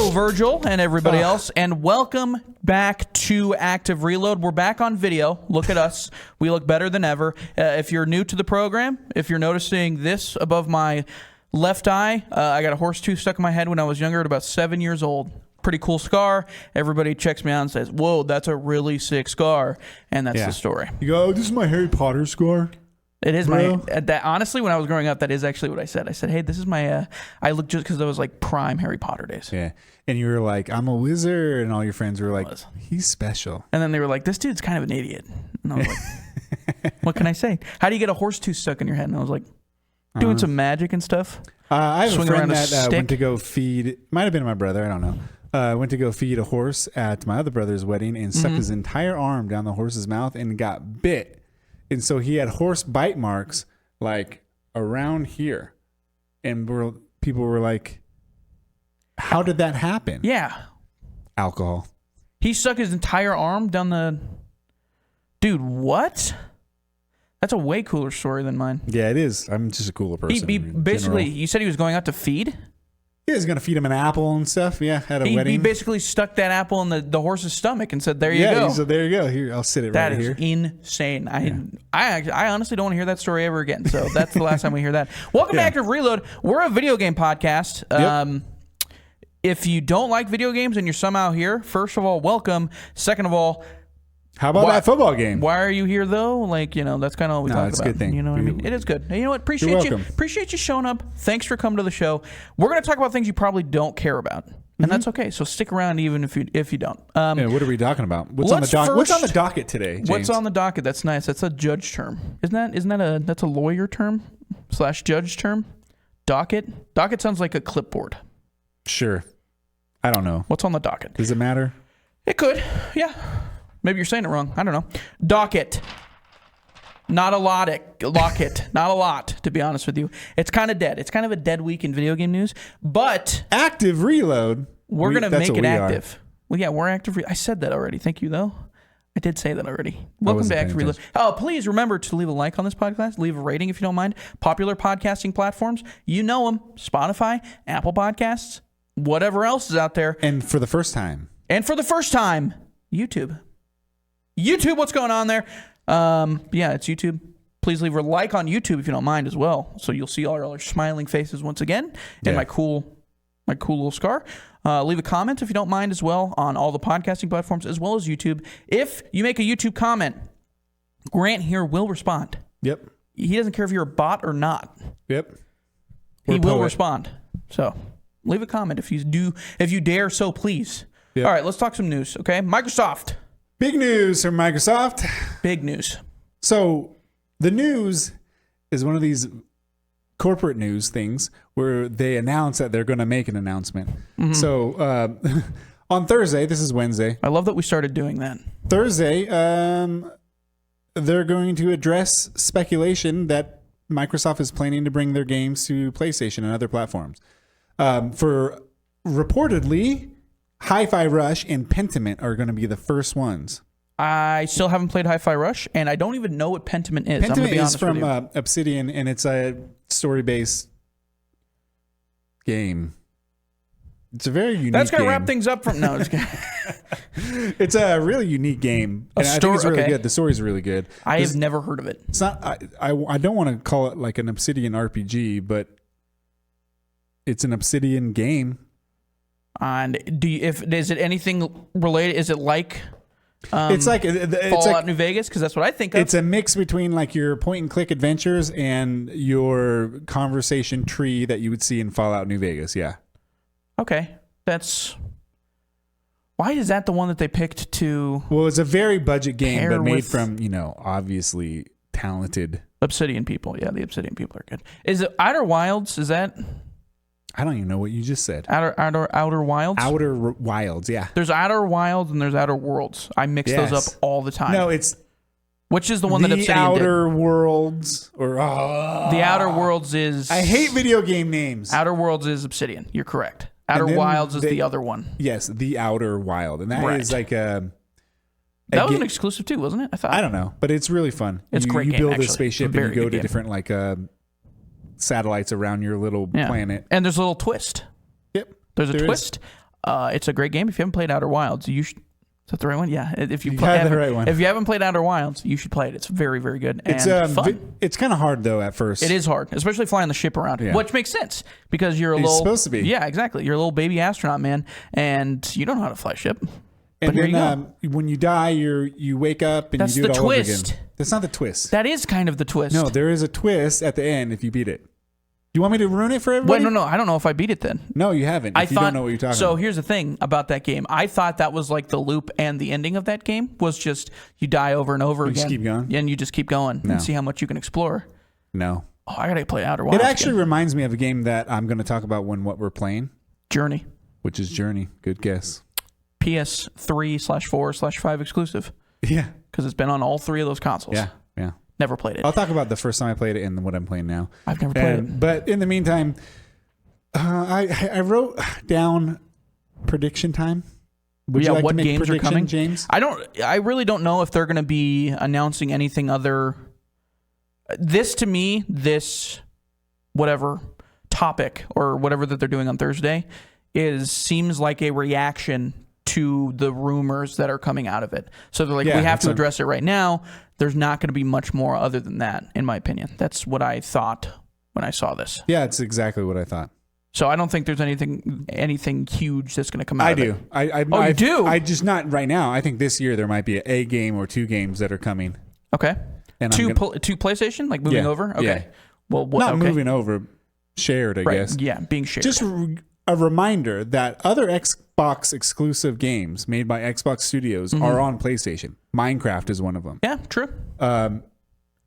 Hello, Virgil and everybody else, and welcome back to Active Reload. We're back on video. Look at us. We look better than ever. If you're new to the program, if you're noticing this above my left eye, I got a horse tooth stuck in my head when I was younger at about 7 years old. Pretty cool scar. Everybody checks me out and says, whoa, that's a really sick scar. And that's the story. You go, oh, this is my Harry Potter scar. It is honestly, when I was growing up, that is actually what I said. I said, hey, this is my, I look just because I was like prime Harry Potter days. Yeah. And you were like, I'm a wizard. And all your friends were like, he's special. And then they were like, this dude's kind of an idiot. And I was like, what can I say? How do you get a horse tooth stuck in your head? And I was like, doing some magic and stuff. I have a friend that went to go feed, might have been my brother, I don't know. Went to go feed a horse at my other brother's wedding and stuck his entire arm down the horse's mouth and got bit. And so he had horse bite marks like around here. And people were like, how did that happen? Yeah. Alcohol. He stuck his entire arm down the... Dude, what? That's a way cooler story than mine. Yeah, it is. I'm just a cooler person. He basically, you said he was going out to feed? He was going to feed him an apple and stuff. Yeah, at a wedding. He basically stuck that apple in the horse's stomach and said, there you go. Yeah, he said, there you go. Here, I'll sit it right here. That is insane. I honestly don't want to hear that story ever again. So that's the last time we hear that. Welcome back to Reload. We're a video game podcast. Yep. If you don't like video games and you're somehow here, first of all, welcome. Second of all, how about that football game? Why are you here though? Like, that's kind of all we talk about. It's a good thing. You know what I mean? It is good. You know what? Appreciate you showing up. Thanks for coming to the show. We're going to talk about things you probably don't care about. And that's okay. So stick around even if you don't. What are we talking about? What's on the docket today, James? What's on the docket? That's nice. That's a judge term. Isn't that that's a lawyer term / judge term? Docket? Docket sounds like a clipboard. Sure. I don't know. What's on the docket? Does it matter? It could. Yeah. Maybe you're saying it wrong. I don't know. Docket. Not a lot. Locket. Not a lot, to be honest with you. It's kind of dead. It's kind of a dead week in video game news. But Active Reload. We're going to make it active. Well, yeah, we're active. I said that already. Thank you, though. I did say that already. Welcome to Active Reload. Oh, please remember to leave a like on this podcast. Leave a rating if you don't mind. Popular podcasting platforms. You know them. Spotify, Apple Podcasts, whatever else is out there. And for the first time, YouTube. YouTube, what's going on there? Yeah, it's YouTube. Please leave a like on YouTube if you don't mind as well. So you'll see all our smiling faces once again and my cool little scar. Leave a comment if you don't mind as well on all the podcasting platforms as well as YouTube. If you make a YouTube comment, Grant here will respond. Yep. He doesn't care if you're a bot or not. Yep. He will respond. So leave a comment if you dare so please. Yep. All right, let's talk some news, okay? Microsoft. Big news from Microsoft. Big news. So the news is one of these corporate news things where they announce that they're going to make an announcement. Mm-hmm. So on Thursday, this is Wednesday. I love that we started doing that. Thursday, they're going to address speculation that Microsoft is planning to bring their games to PlayStation and other platforms. For reportedly, Hi-Fi Rush and Pentiment are going to be the first ones. I still haven't played Hi-Fi Rush, and I don't even know what Pentiment is. Pentiment is from Obsidian, and it's a story-based game. It's a very unique game. That's going to wrap things up from... No, it's a really unique game. And I think it's really good. The story's really good. I have never heard of it. It's not. I don't want to call it like an Obsidian RPG, but it's an Obsidian game. And is it anything related? Is it like it's like Fallout New Vegas? Because that's what I think of. It's a mix between like your point and click adventures and your conversation tree that you would see in Fallout New Vegas. Yeah. Okay, why is that the one that they picked to? Well, it's a very budget game, but made from obviously talented Obsidian people. Yeah, the Obsidian people are good. Is it Outer Wilds? Is that? I don't even know what you just said. Outer Wilds? Outer Wilds, yeah. There's Outer Wilds and there's Outer Worlds. I mix those up all the time. No, it's... Which is the one that Obsidian did? The Outer Worlds. The Outer Worlds is... I hate video game names. Outer Worlds is Obsidian. You're correct. Outer Wilds is the other one. Yes, the Outer Wild. And that is like a... That was an exclusive too, wasn't it? I don't know, but it's really fun. It's a great game, You build actually. a spaceship and you go to different like satellites around your little planet. And there's a little twist. Yep. There's a twist. It's a great game. If you haven't played Outer Wilds, you should. Is that the right one? Yeah. If you have the right one. If you haven't played Outer Wilds, you should play it. It's very, very good and fun. It's kind of hard though at first. It is hard, especially flying the ship around, which makes sense because you're It's supposed to be. Yeah, exactly. You're a little baby astronaut, man, and you don't know how to fly a ship. And then when you die, you wake up and you do it all over again. That's not the twist. That is kind of the twist. No, there is a twist at the end if you beat it. You want me to ruin it for everybody? Wait, no. I don't know if I beat it then. No, you haven't. You don't know what you're talking about. So here's the thing about that game. I thought that was like the loop, and the ending of that game was just you die over and over again. Just keep going? And you just keep going and see how much you can explore. No. Oh, I got to play Outer Wilds. It actually reminds me of a game that I'm going to talk about what we're playing. Journey. Which is Journey. Good guess. PS3/4/5 exclusive. Yeah. Because it's been on all 3 of those consoles. Yeah. Never played it. I'll talk about the first time I played it and what I'm playing now. I've never played it. But in the meantime, I wrote down prediction time. Would you like what to make games are coming, James? I really don't know if they're going to be announcing anything other. This whatever topic or whatever that they're doing on Thursday seems like a reaction to the rumors that are coming out of it. So they're like, we have to address it right now. There's not going to be much more other than that, in my opinion. That's what I thought when I saw this. Yeah, it's exactly what I thought. So I don't think there's anything huge that's going to come out of it. I do. You do? I just not right now. I think this year there might be a game or 2 games that are coming. Okay. And to PlayStation, like moving over? Okay. Yeah. Well, not moving over, shared, I guess. Yeah, being shared. Just a reminder that other Xbox exclusive games made by Xbox Studios are on PlayStation. Minecraft is one of them. Yeah, true. And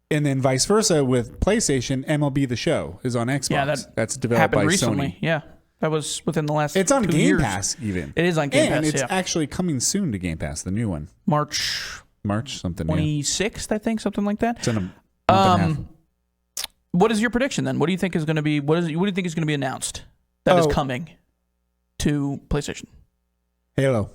then vice versa with PlayStation, MLB The Show is on Xbox. Yeah, that's developed by recently. Sony. Yeah, that was within the last. It's on 2 Game years. Pass even. It is on Game Pass. And it's actually coming soon to Game Pass, the new one. March something. 26th, I think, something like that. It's in a month and a half. What is your prediction then? What do you think is going to be? What do you think is going to be announced that is coming to PlayStation? Halo.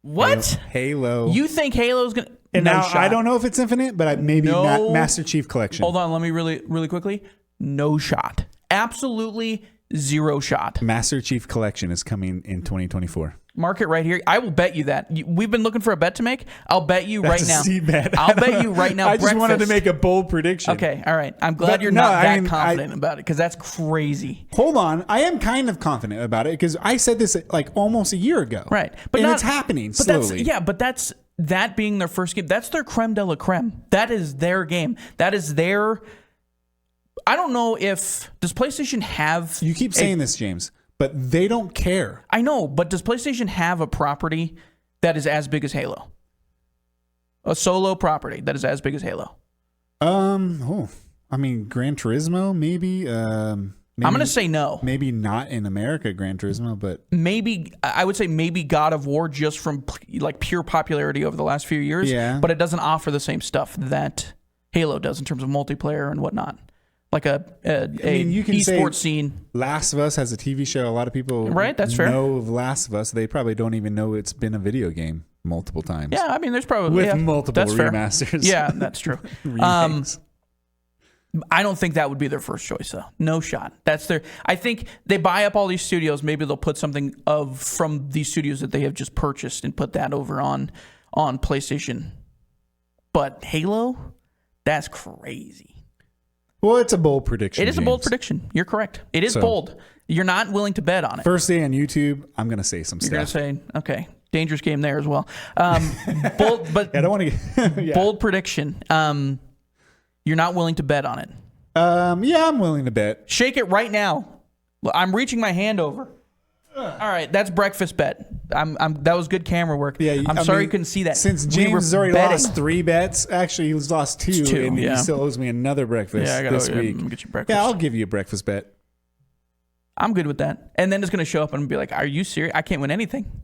What? Halo. You think Halo's going to... And now, I don't know if it's Infinite, but maybe Master Chief Collection. Hold on, let me really quickly. No shot. Absolutely 0 shot. Master Chief Collection is coming in 2024. Mark it right here. I will bet you that. We've been looking for a bet to make. I'll bet you That's right now. C-bet. I'll bet you right now. I just wanted to make a bold prediction. Okay, all right. I'm glad you're not that confident about it because that's crazy. Hold on. I am kind of confident about it because I said this like almost a year ago. Right. But it's happening slowly. But that being their first game. That's their creme de la creme. That is their game. That is their... I don't know if... Does PlayStation have... You keep saying this, James. But they don't care. I know, but does PlayStation have a property that is as big as Halo? A solo property that is as big as Halo? I mean, Gran Turismo, maybe. I'm going to say no. Maybe not in America, Gran Turismo, but maybe I would say maybe God of War just from like pure popularity over the last few years. Yeah. But it doesn't offer the same stuff that Halo does in terms of multiplayer and whatnot. Like you can esports scene. Last of Us has a TV show. A lot of people that's fair. know of Last of Us. They probably don't even know it's been a video game multiple times. Yeah, I mean, there's probably with multiple remasters. Fair. Yeah, that's true. I don't think that would be their first choice, though. No shot. I think they buy up all these studios. Maybe they'll put something from these studios that they have just purchased and put that over on PlayStation. But Halo, that's crazy. Well, it's a bold prediction. It is a bold prediction. You're correct. It is bold. You're not willing to bet on it. First day on YouTube, I'm going to say some stuff. You're going to say, okay, dangerous game there as well. Bold, but I don't want to. Bold prediction. You're not willing to bet on it. Yeah, I'm willing to bet. Shake it right now. I'm reaching my hand over. All right, that's breakfast bet. That was good camera work. Yeah, I'm sorry you couldn't see that. Since James has already lost 3 bets, actually he's lost 2, and he still owes me another breakfast this week. Get you breakfast. Yeah, I'll give you a breakfast bet. I'm good with that. And then it's going to show up and be like, "Are you serious? I can't win anything."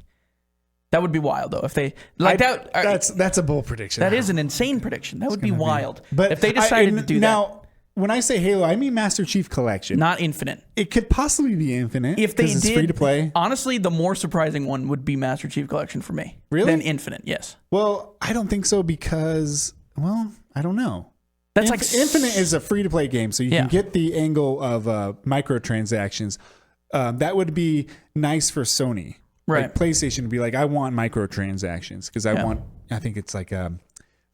That would be wild, though. If they that. That's a bold prediction. That is an insane prediction. That would be wild. But if they decided to do that. When I say Halo, I mean Master Chief Collection. Not Infinite. It could possibly be Infinite. If they did, it's free to play. Honestly, the more surprising one would be Master Chief Collection for me. Really? Than Infinite, yes. Well, I don't think so because, I don't know. That's Infinite is a free to play game, so you can get the angle of microtransactions. that would be nice for Sony. Right. Like PlayStation would be like, I want microtransactions because I think it's like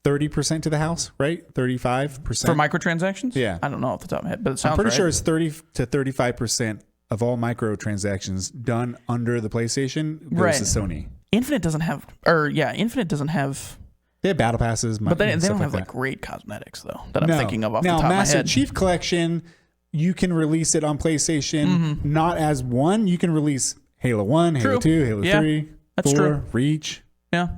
30% to the house, right? 35%. For microtransactions? Yeah. I don't know off the top of my head, but it sounds I'm pretty right. sure it's 30 to 35% of all microtransactions done under the PlayStation goes to Sony. Infinite doesn't have, They have battle passes, but they don't have that. like great cosmetics though that I'm thinking of off the top of my Master head. Chief Collection, you can release it on PlayStation, not as one. You can release Halo 1, Halo 2, Halo 3, that's 4, true. Reach. Yeah.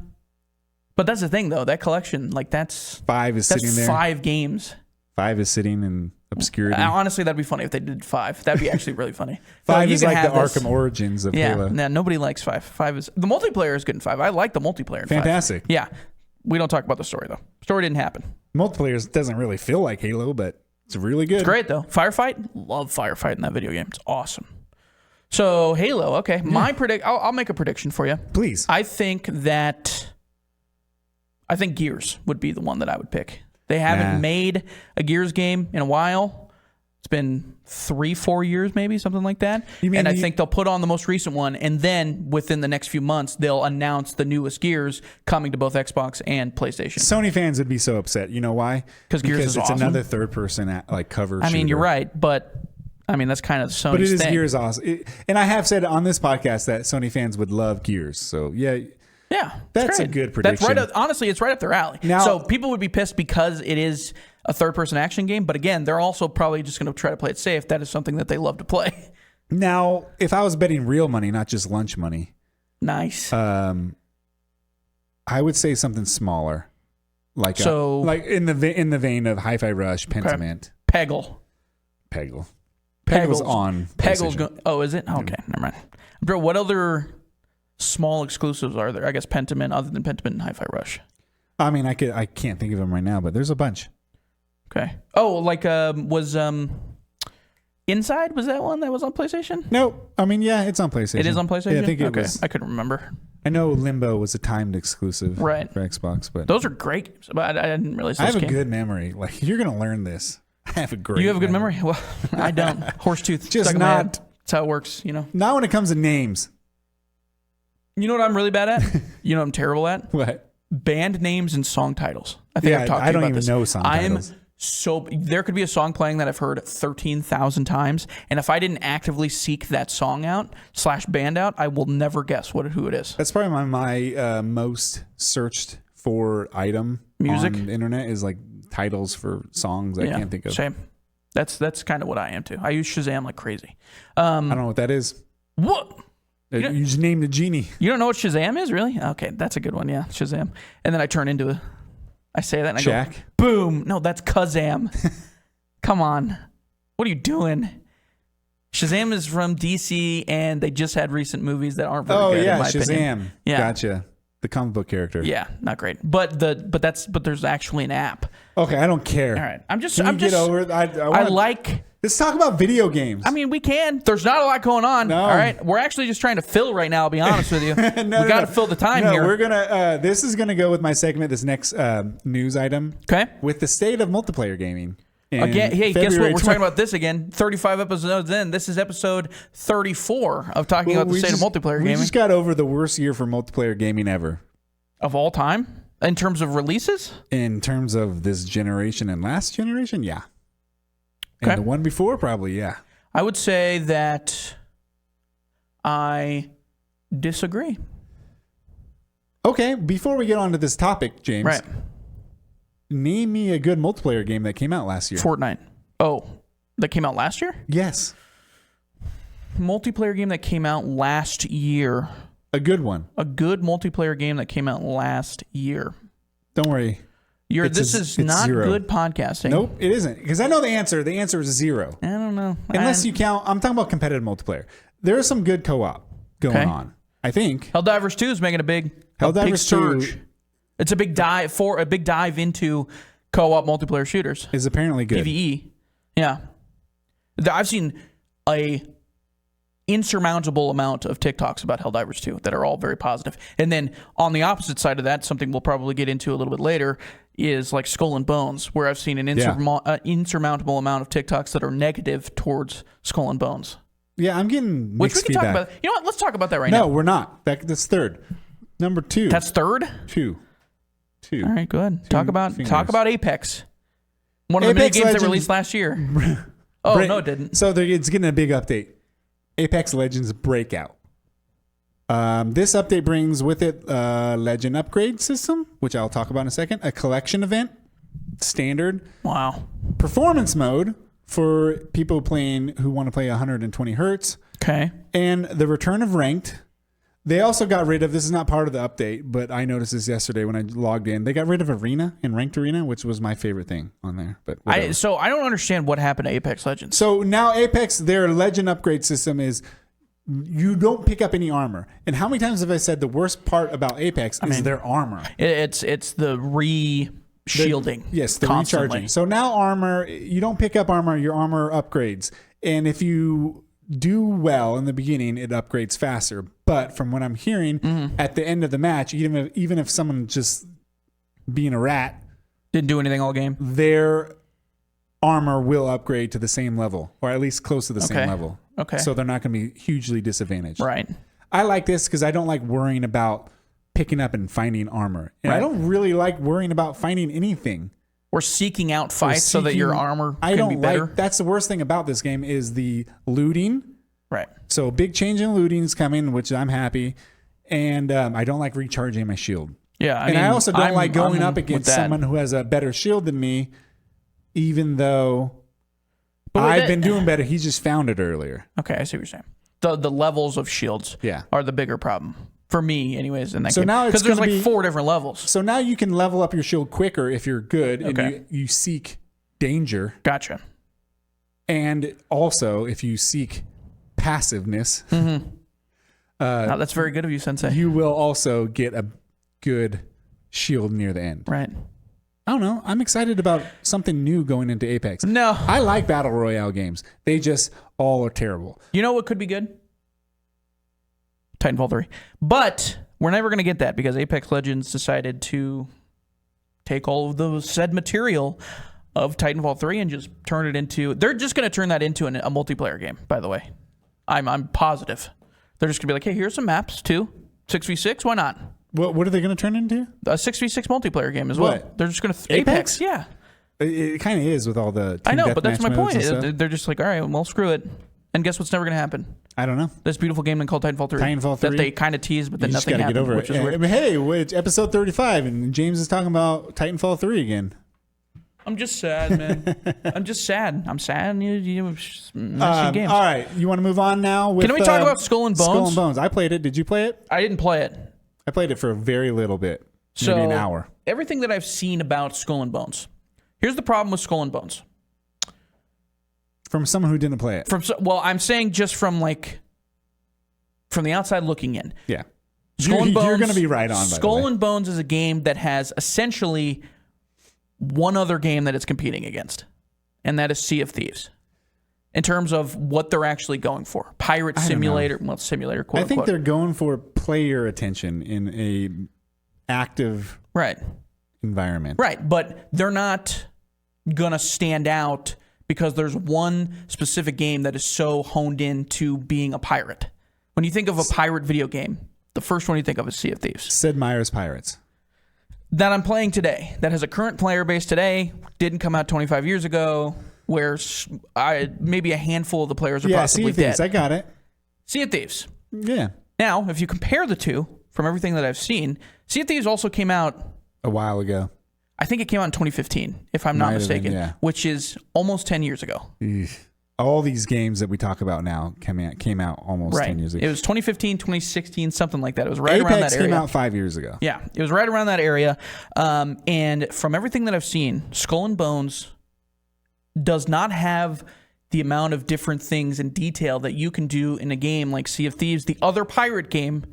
But that's the thing though, that collection, like that's 5 is sitting there. 5 games. 5 is sitting in obscurity. Honestly, that'd be funny if they did 5. That'd be actually really funny. 5 you is can like the have this. Arkham Origins of Halo. Yeah, nobody likes 5. 5 is the multiplayer is good in 5. I like the multiplayer in 5. Fantastic. Yeah. We don't talk about the story though. Story didn't happen. Multiplayer doesn't really feel like Halo, but it's really good. It's great though. Firefight, love Firefight in that video game. It's awesome. So Halo, okay. I'll make a prediction for you. Please. I think Gears would be the one that I would pick. They haven't made a Gears game in a while. It's been 3-4 years, maybe something like that. And I think they'll put on the most recent one, and then within the next few months, they'll announce the newest Gears coming to both Xbox and PlayStation. Sony fans would be so upset. You know why? Because Gears is it's awesome. another third-person like cover. I mean, shooter. you're right, but I mean that's kind of Sony's But it is thing. Gears awesome. And I have said on this podcast that Sony fans would love Gears. So yeah. Yeah, that's great. a good prediction. That's right up, honestly, it's right up their alley. Now, so people would be pissed because it is a third-person action game, but again, they're also probably just going to try to play it safe. That is something that they love to play. Now, if I was betting real money, not just lunch money, nice. I would say something smaller, like like in the vein of Hi-Fi Rush, Pentiment, Peggle. Peggle's on. Peggle's oh, is it? Okay, never mind. Bro, what other small exclusives are there? I guess Pentiment, other than Pentiment and Hi-Fi Rush. I mean, I can't think of them right now, but there's a bunch. Okay. Oh, like was Inside? Was that one that was on PlayStation? No, I mean, yeah, it's on PlayStation. It is on PlayStation. Yeah, I think it was. I couldn't remember. I know Limbo was a timed exclusive, for Xbox, but those are great games. But I didn't realize. I have a good memory. Like you're gonna learn this. I have a great. You have a good memory? Well, I don't. Horsetooth. Just not. That's how it works. You know. Not when it comes to names. You know what I'm really bad at? You know what I'm terrible at? What? Band names and song titles. I think I've talked to you about this. I don't even know song titles. There could be a song playing that I've heard 13,000 times, and if I didn't actively seek that song out / band out, I will never guess who it is. That's probably my most searched for item music on the internet is like titles for songs I can't think of. Same. That's kind of what I am too. I use Shazam like crazy. I don't know what that is. What? You just named the genie. You don't know what Shazam is, really? Okay, that's a good one. Yeah, Shazam. And then I turn into I say that and I Shaq? go, boom. No, that's Kazam. Come on. What are you doing? Shazam is from DC, and they just had recent movies that aren't very good, in my Shazam. opinion. Yeah. Gotcha. The comic book character. Yeah, not great. But there's actually an app. Okay, I don't care. All right. I'm just get over it. Let's talk about video games. I mean, we can. There's not a lot going on. No. All right. We're actually just trying to fill right now, I'll be honest with you. We got to fill the time here. We're going to, this is going to go with my segment, this next news item. Okay. With the state of multiplayer gaming. Again, hey, guess what? We're talking about this again. 35 episodes in. This is episode 34 of talking about the state of multiplayer gaming. We just got over the worst year for multiplayer gaming ever. Of all time? In terms of releases? In terms of this generation and last generation, yeah. Okay. And the one before, probably, yeah. I would say that I disagree. Okay, before we get on to this topic, James. Right. Name me a good multiplayer game that came out last year. Fortnite. Oh, that came out last year? Yes. Multiplayer game that came out last year. A good one. A good multiplayer game that came out last year. Don't worry. This is not zero. Good podcasting. Nope, it isn't. Because I know the answer. The answer is 0. I don't know. Unless you count. I'm talking about competitive multiplayer. There is some good co-op going on. I think. Helldivers 2 is making a big surge. 2 it's a big dive into co-op multiplayer shooters. Is apparently good. PvE. Yeah. I've seen a insurmountable amount of TikToks about Helldivers 2 that are all very positive. And then on the opposite side of that, something we'll probably get into a little bit later is like Skull and Bones, where I've seen an insurmountable amount of TikToks that are negative towards Skull and Bones. Yeah, I'm getting Which we mixed can feedback. talk about. You know what? Let's talk about that right now. No, we're not. That's third. Number 2. That's third? Two. All right, go ahead. Talk about Apex. One of the Apex mini games that Legends- released last year. Oh, no, it didn't. So it's getting a big update. Apex Legends Breakout. This update brings with it a Legend upgrade system, which I'll talk about in a second, a collection event, standard, Wow. performance mode for people who want to play 120 hertz, Okay. and the return of ranked. This is not part of the update, but I noticed this yesterday when I logged in. They got rid of Arena and Ranked Arena, which was my favorite thing on there. But whatever. So I don't understand what happened to Apex Legends. So now Apex, their Legend upgrade system is you don't pick up any armor. And how many times have I said the worst part about Apex is their armor? It's the re-shielding. Yes, the constantly. recharging. So now armor, you don't pick up armor, your armor upgrades. And if you do well in the beginning, it upgrades faster. But from what I'm hearing, at the end of the match, even if someone just being a rat, Didn't do anything all game. their armor will upgrade to the same level, or at least close to the same level. Okay. So they're not going to be hugely disadvantaged. Right. I like this because I don't like worrying about picking up and finding armor. And I Right. don't really like worrying about finding anything. Or seeking out fights so that your armor can be better. That's the worst thing about this game is the looting. Right. So a big change in looting is coming, which I'm happy. And I don't like recharging my shield. Yeah. I also don't like going I'm up with against that. someone who has a better shield than me, even though But with I've that- been doing better. He just found it earlier. Okay, I see what you're saying. The levels of shields Yeah. are the bigger problem. For me, anyways, in that So game. now it's Because there's gonna like be- 4 different levels. So now you can level up your shield quicker if you're good and Okay. you seek danger. Gotcha. And also, if you seek passiveness, That's very good of you, Sensei. you will also get a good shield near the end. Right. I don't know. I'm excited about something new going into Apex. No. I like Battle Royale games. They just all are terrible. You know what could be good? Titanfall 3. But we're never going to get that because Apex Legends decided to take all of the said material of Titanfall 3 and just turn it into... They're just going to turn that into a multiplayer game, by the way. I'm positive. They're just going to be like, hey, here's some maps, too. 6v6, why not? What are they going to turn into? A 6v6 multiplayer game as well. What? They're just going to... Apex? Yeah. It kind of is with all the team I know, but that's deathmatch my modes point. and stuff. They're just like, all right, well, screw it. And guess what's never going to happen? I don't know. This beautiful game called Titanfall 3. Titanfall 3? That they kind of teased, but then You just nothing got to get happened, over which it. is weird. I mean, hey, it's episode 35, and James is talking about Titanfall 3 again. I'm just sad, man. I'm just sad. I'm sad. You mentioned games. All right, you want to move on now? With, Can we talk about Skull and Bones? Skull and Bones. I played it. Did you play it? I didn't play it. I played it for a very little bit, So maybe an hour. Everything that I've seen about Skull and Bones. Here's the problem with Skull and Bones. From someone who didn't play it. I'm saying just from the outside looking in. Yeah. Skull and Bones, You're going to be right on, by the Skull way. and Bones is a game that has essentially one other game that it's competing against, and that is Sea of Thieves. In terms of what they're actually going for. Pirate simulator, well, simulator, quote I think unquote. they're going for player attention in a active Right. environment. Right, but they're not going to stand out because there's one specific game that is so honed into being a pirate. When you think of a pirate video game, the first one you think of is Sea of Thieves. Sid Meier's Pirates. That I'm playing today, that has a current player base today, didn't come out 25 years ago, where maybe a handful of the players are Yeah, Sea possibly of Thieves. dead. I got it. Sea of Thieves. Yeah. Now, if you compare the two, from everything that I've seen, Sea of Thieves also came out, A while ago. I think it came out in 2015, if I'm not Might have been, mistaken, yeah. which is almost 10 years ago. All these games that we talk about now came out almost 10 years ago. It was 2015, 2016, something like that. It was right around Apex that area. came out 5 years ago. Yeah, it was right around that area. And from everything that I've seen, Skull and Bones does not have the amount of different things and detail that you can do in a game like Sea of Thieves, the other pirate game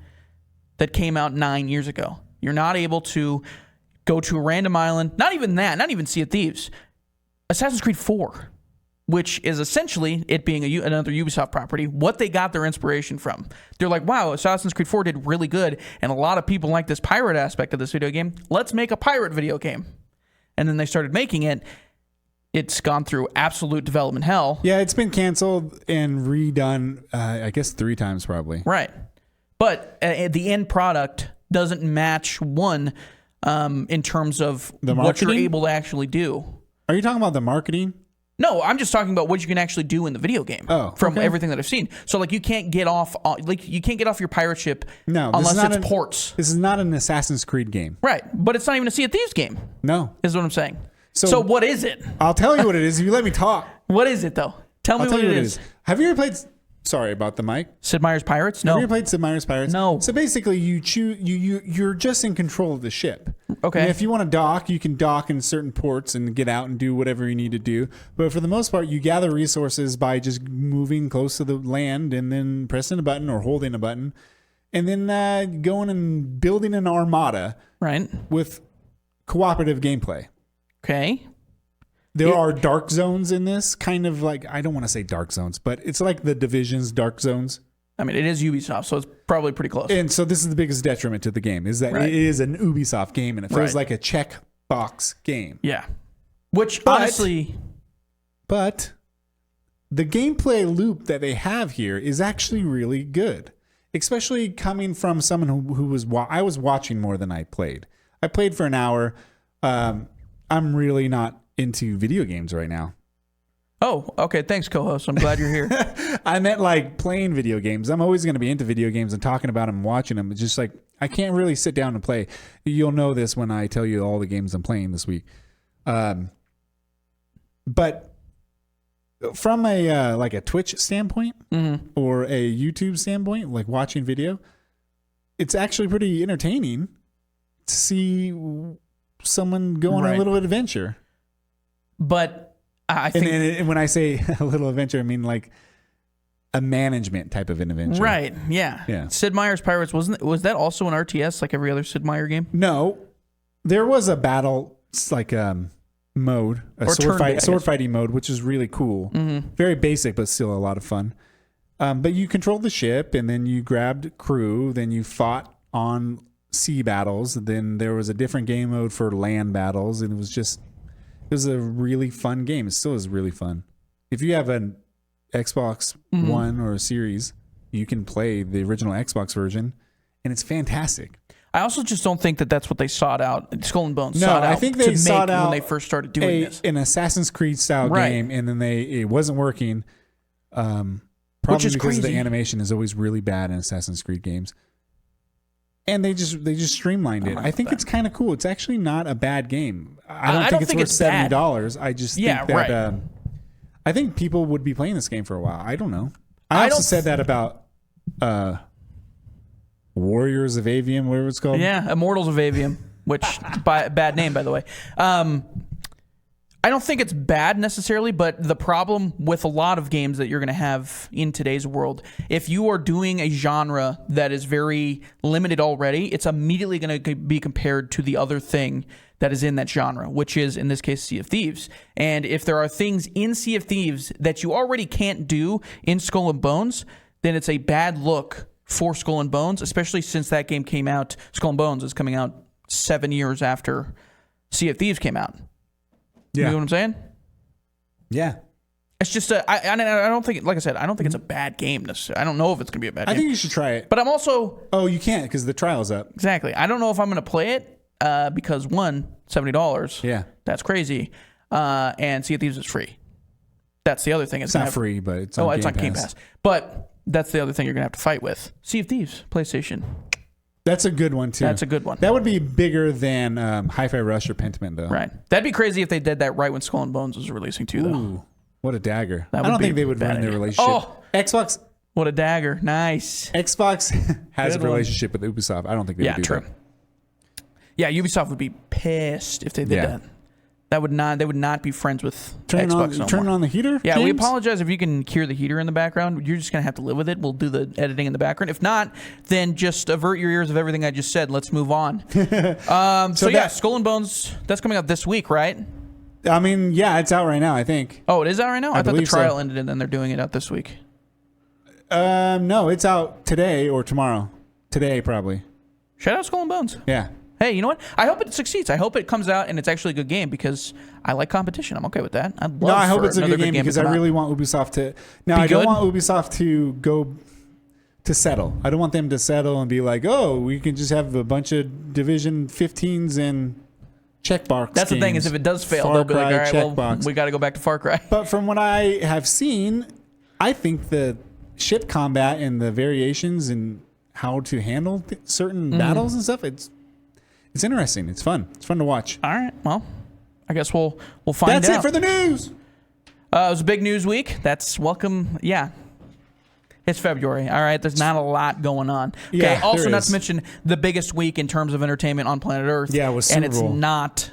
that came out 9 years ago. You're not able to go to a random island. Not even that. Not even Sea of Thieves. Assassin's Creed 4. Which is essentially it being another Ubisoft property, what they got their inspiration from. They're like, wow, Assassin's Creed 4 did really good, and a lot of people like this pirate aspect of this video game. Let's make a pirate video game. And then they started making it. it's gone through absolute development hell. Yeah, it's been canceled and redone, I guess 3 times probably. Right. But the end product doesn't match one in terms of what you're able to actually do. Are you talking about the marketing? No, I'm just talking about what you can actually do in the video game. From everything that I've seen. So like you can't get off your pirate ship unless it's ports. This is not an Assassin's Creed game. Right. But it's not even a Sea of Thieves game. No. Is what I'm saying. So what is it? I'll tell you what it is if you let me talk. What is it though? Tell me what it is. Have you ever played Sorry about the mic. Sid Meier's Pirates? No. Have you ever played Sid Meier's Pirates? No. So basically, you're just in control of the ship. Okay. And if you want to dock, you can dock in certain ports and get out and do whatever you need to do. But for the most part, you gather resources by just moving close to the land and then pressing a button or holding a button, and then going and building an armada. Right. With cooperative gameplay. Okay. There are dark zones in this, kind of like, I don't want to say dark zones, but it's like the Division's dark zones. I mean, it is Ubisoft, so it's probably pretty close. And so this is the biggest detriment to the game, is that it is an Ubisoft game, and it feels like a checkbox game. Yeah. Honestly... But the gameplay loop that they have here is actually really good, especially coming from someone who was... I was watching more than I played. I played for an hour. I'm really not into video games right now. Oh, okay. Thanks, co-host. I'm glad you're here. I meant like playing video games. I'm always going to be into video games and talking about them and watching them. It's just like I can't really sit down and play. You'll know this when I tell you all the games I'm playing this week. But from a like a Twitch standpoint or a YouTube standpoint, like watching video, it's actually pretty entertaining to see someone go on a little adventure. But I think... And when I say a little adventure, I mean like a management type of an adventure. Right, yeah. Sid Meier's Pirates, was that also an RTS like every other Sid Meier game? No. There was a battle like mode, a sword fighting mode, which is really cool. Very basic, but still a lot of fun. But you controlled the ship, and then you grabbed crew, then you fought on sea battles. Then there was a different game mode for land battles, and it was a really fun game. It still is really fun. If you have an Xbox One or a Series, you can play the original Xbox version, and it's fantastic. I also just don't think that that's what they sought out. Skull and Bones sought out. I think they sought out when they first started doing this. An Assassin's Creed style game, and then it wasn't working. Probably because the animation is always really bad in Assassin's Creed games. And they just streamlined it. I think it's kind of cool. It's actually not a bad game. I don't think it's worth $70. I just think that I think people would be playing this game for a while. I don't know. I also said that about Warriors of Avium, whatever it's called. Yeah, Immortals of Avium, which bad name, by the way. I don't think it's bad necessarily, but the problem with a lot of games that you're going to have in today's world, if you are doing a genre that is very limited already, it's immediately going to be compared to the other thing that is in that genre, which is, in this case, Sea of Thieves. And if there are things in Sea of Thieves that you already can't do in Skull and Bones, then it's a bad look for Skull and Bones, especially since that game came out. Skull and Bones is coming out 7 years after Sea of Thieves came out. Yeah. You know what I'm saying? Yeah. It's just I don't think, like I said, I don't think it's a bad game necessarily. I don't know if it's going to be a bad game. I think you should try it. But I'm also... Oh, you can't because the trial's up. Exactly. I don't know if I'm going to play it because, one, $70. Yeah. That's crazy. And Sea of Thieves is free. That's the other thing. It's not free, but it's on Game Pass. It's on Game Pass. But that's the other thing you're going to have to fight with. Sea of Thieves, PlayStation. That's a good one, too. That's a good one. That would be bigger than Hi-Fi Rush or Pentiment, though. Right. That'd be crazy if they did that right when Skull and Bones was releasing, too, though. Ooh, what a dagger. I don't think they would ruin their relationship. Oh! Xbox... What a dagger. Nice. Xbox has a relationship with Ubisoft. I don't think they would do that. Yeah, Ubisoft would be pissed if they did that. They would not be friends with Xbox no more. Turn on the heater? Yeah, James? we apologize if you can hear the heater in the background. You're just going to have to live with it. We'll do the editing in the background. If not, then just avert your ears of everything I just said. Let's move on. Skull and Bones, that's coming out this week, right? I mean, yeah, it's out right now, I think. Oh, it is out right now? I thought the trial ended and then they're doing it out this week. No, it's out today or tomorrow. Today, probably. Shout out Skull and Bones. Yeah. Hey, you know what? I hope it succeeds. I hope it comes out and it's actually a good game because I like competition. I'm okay with that. I hope it's a good game because I really want Ubisoft to. Now, I don't want Ubisoft to go to settle. I don't want them to settle and be like, oh, we can just have a bunch of Division 15s and checkbox. That's the thing is if it does fail, they'll be like, all right, well, we got to go back to Far Cry. But from what I have seen, I think the ship combat and the variations and how to handle certain battles and stuff, it's interesting. It's fun. It's fun to watch. All right. Well, I guess we'll find out. That's it for the news. It was a big news week. That's welcome. Yeah. It's February. All right. There's not a lot going on. Okay. Yeah, also, not to mention the biggest week in terms of entertainment on planet Earth. Yeah, it was Super And it's Bowl. Not,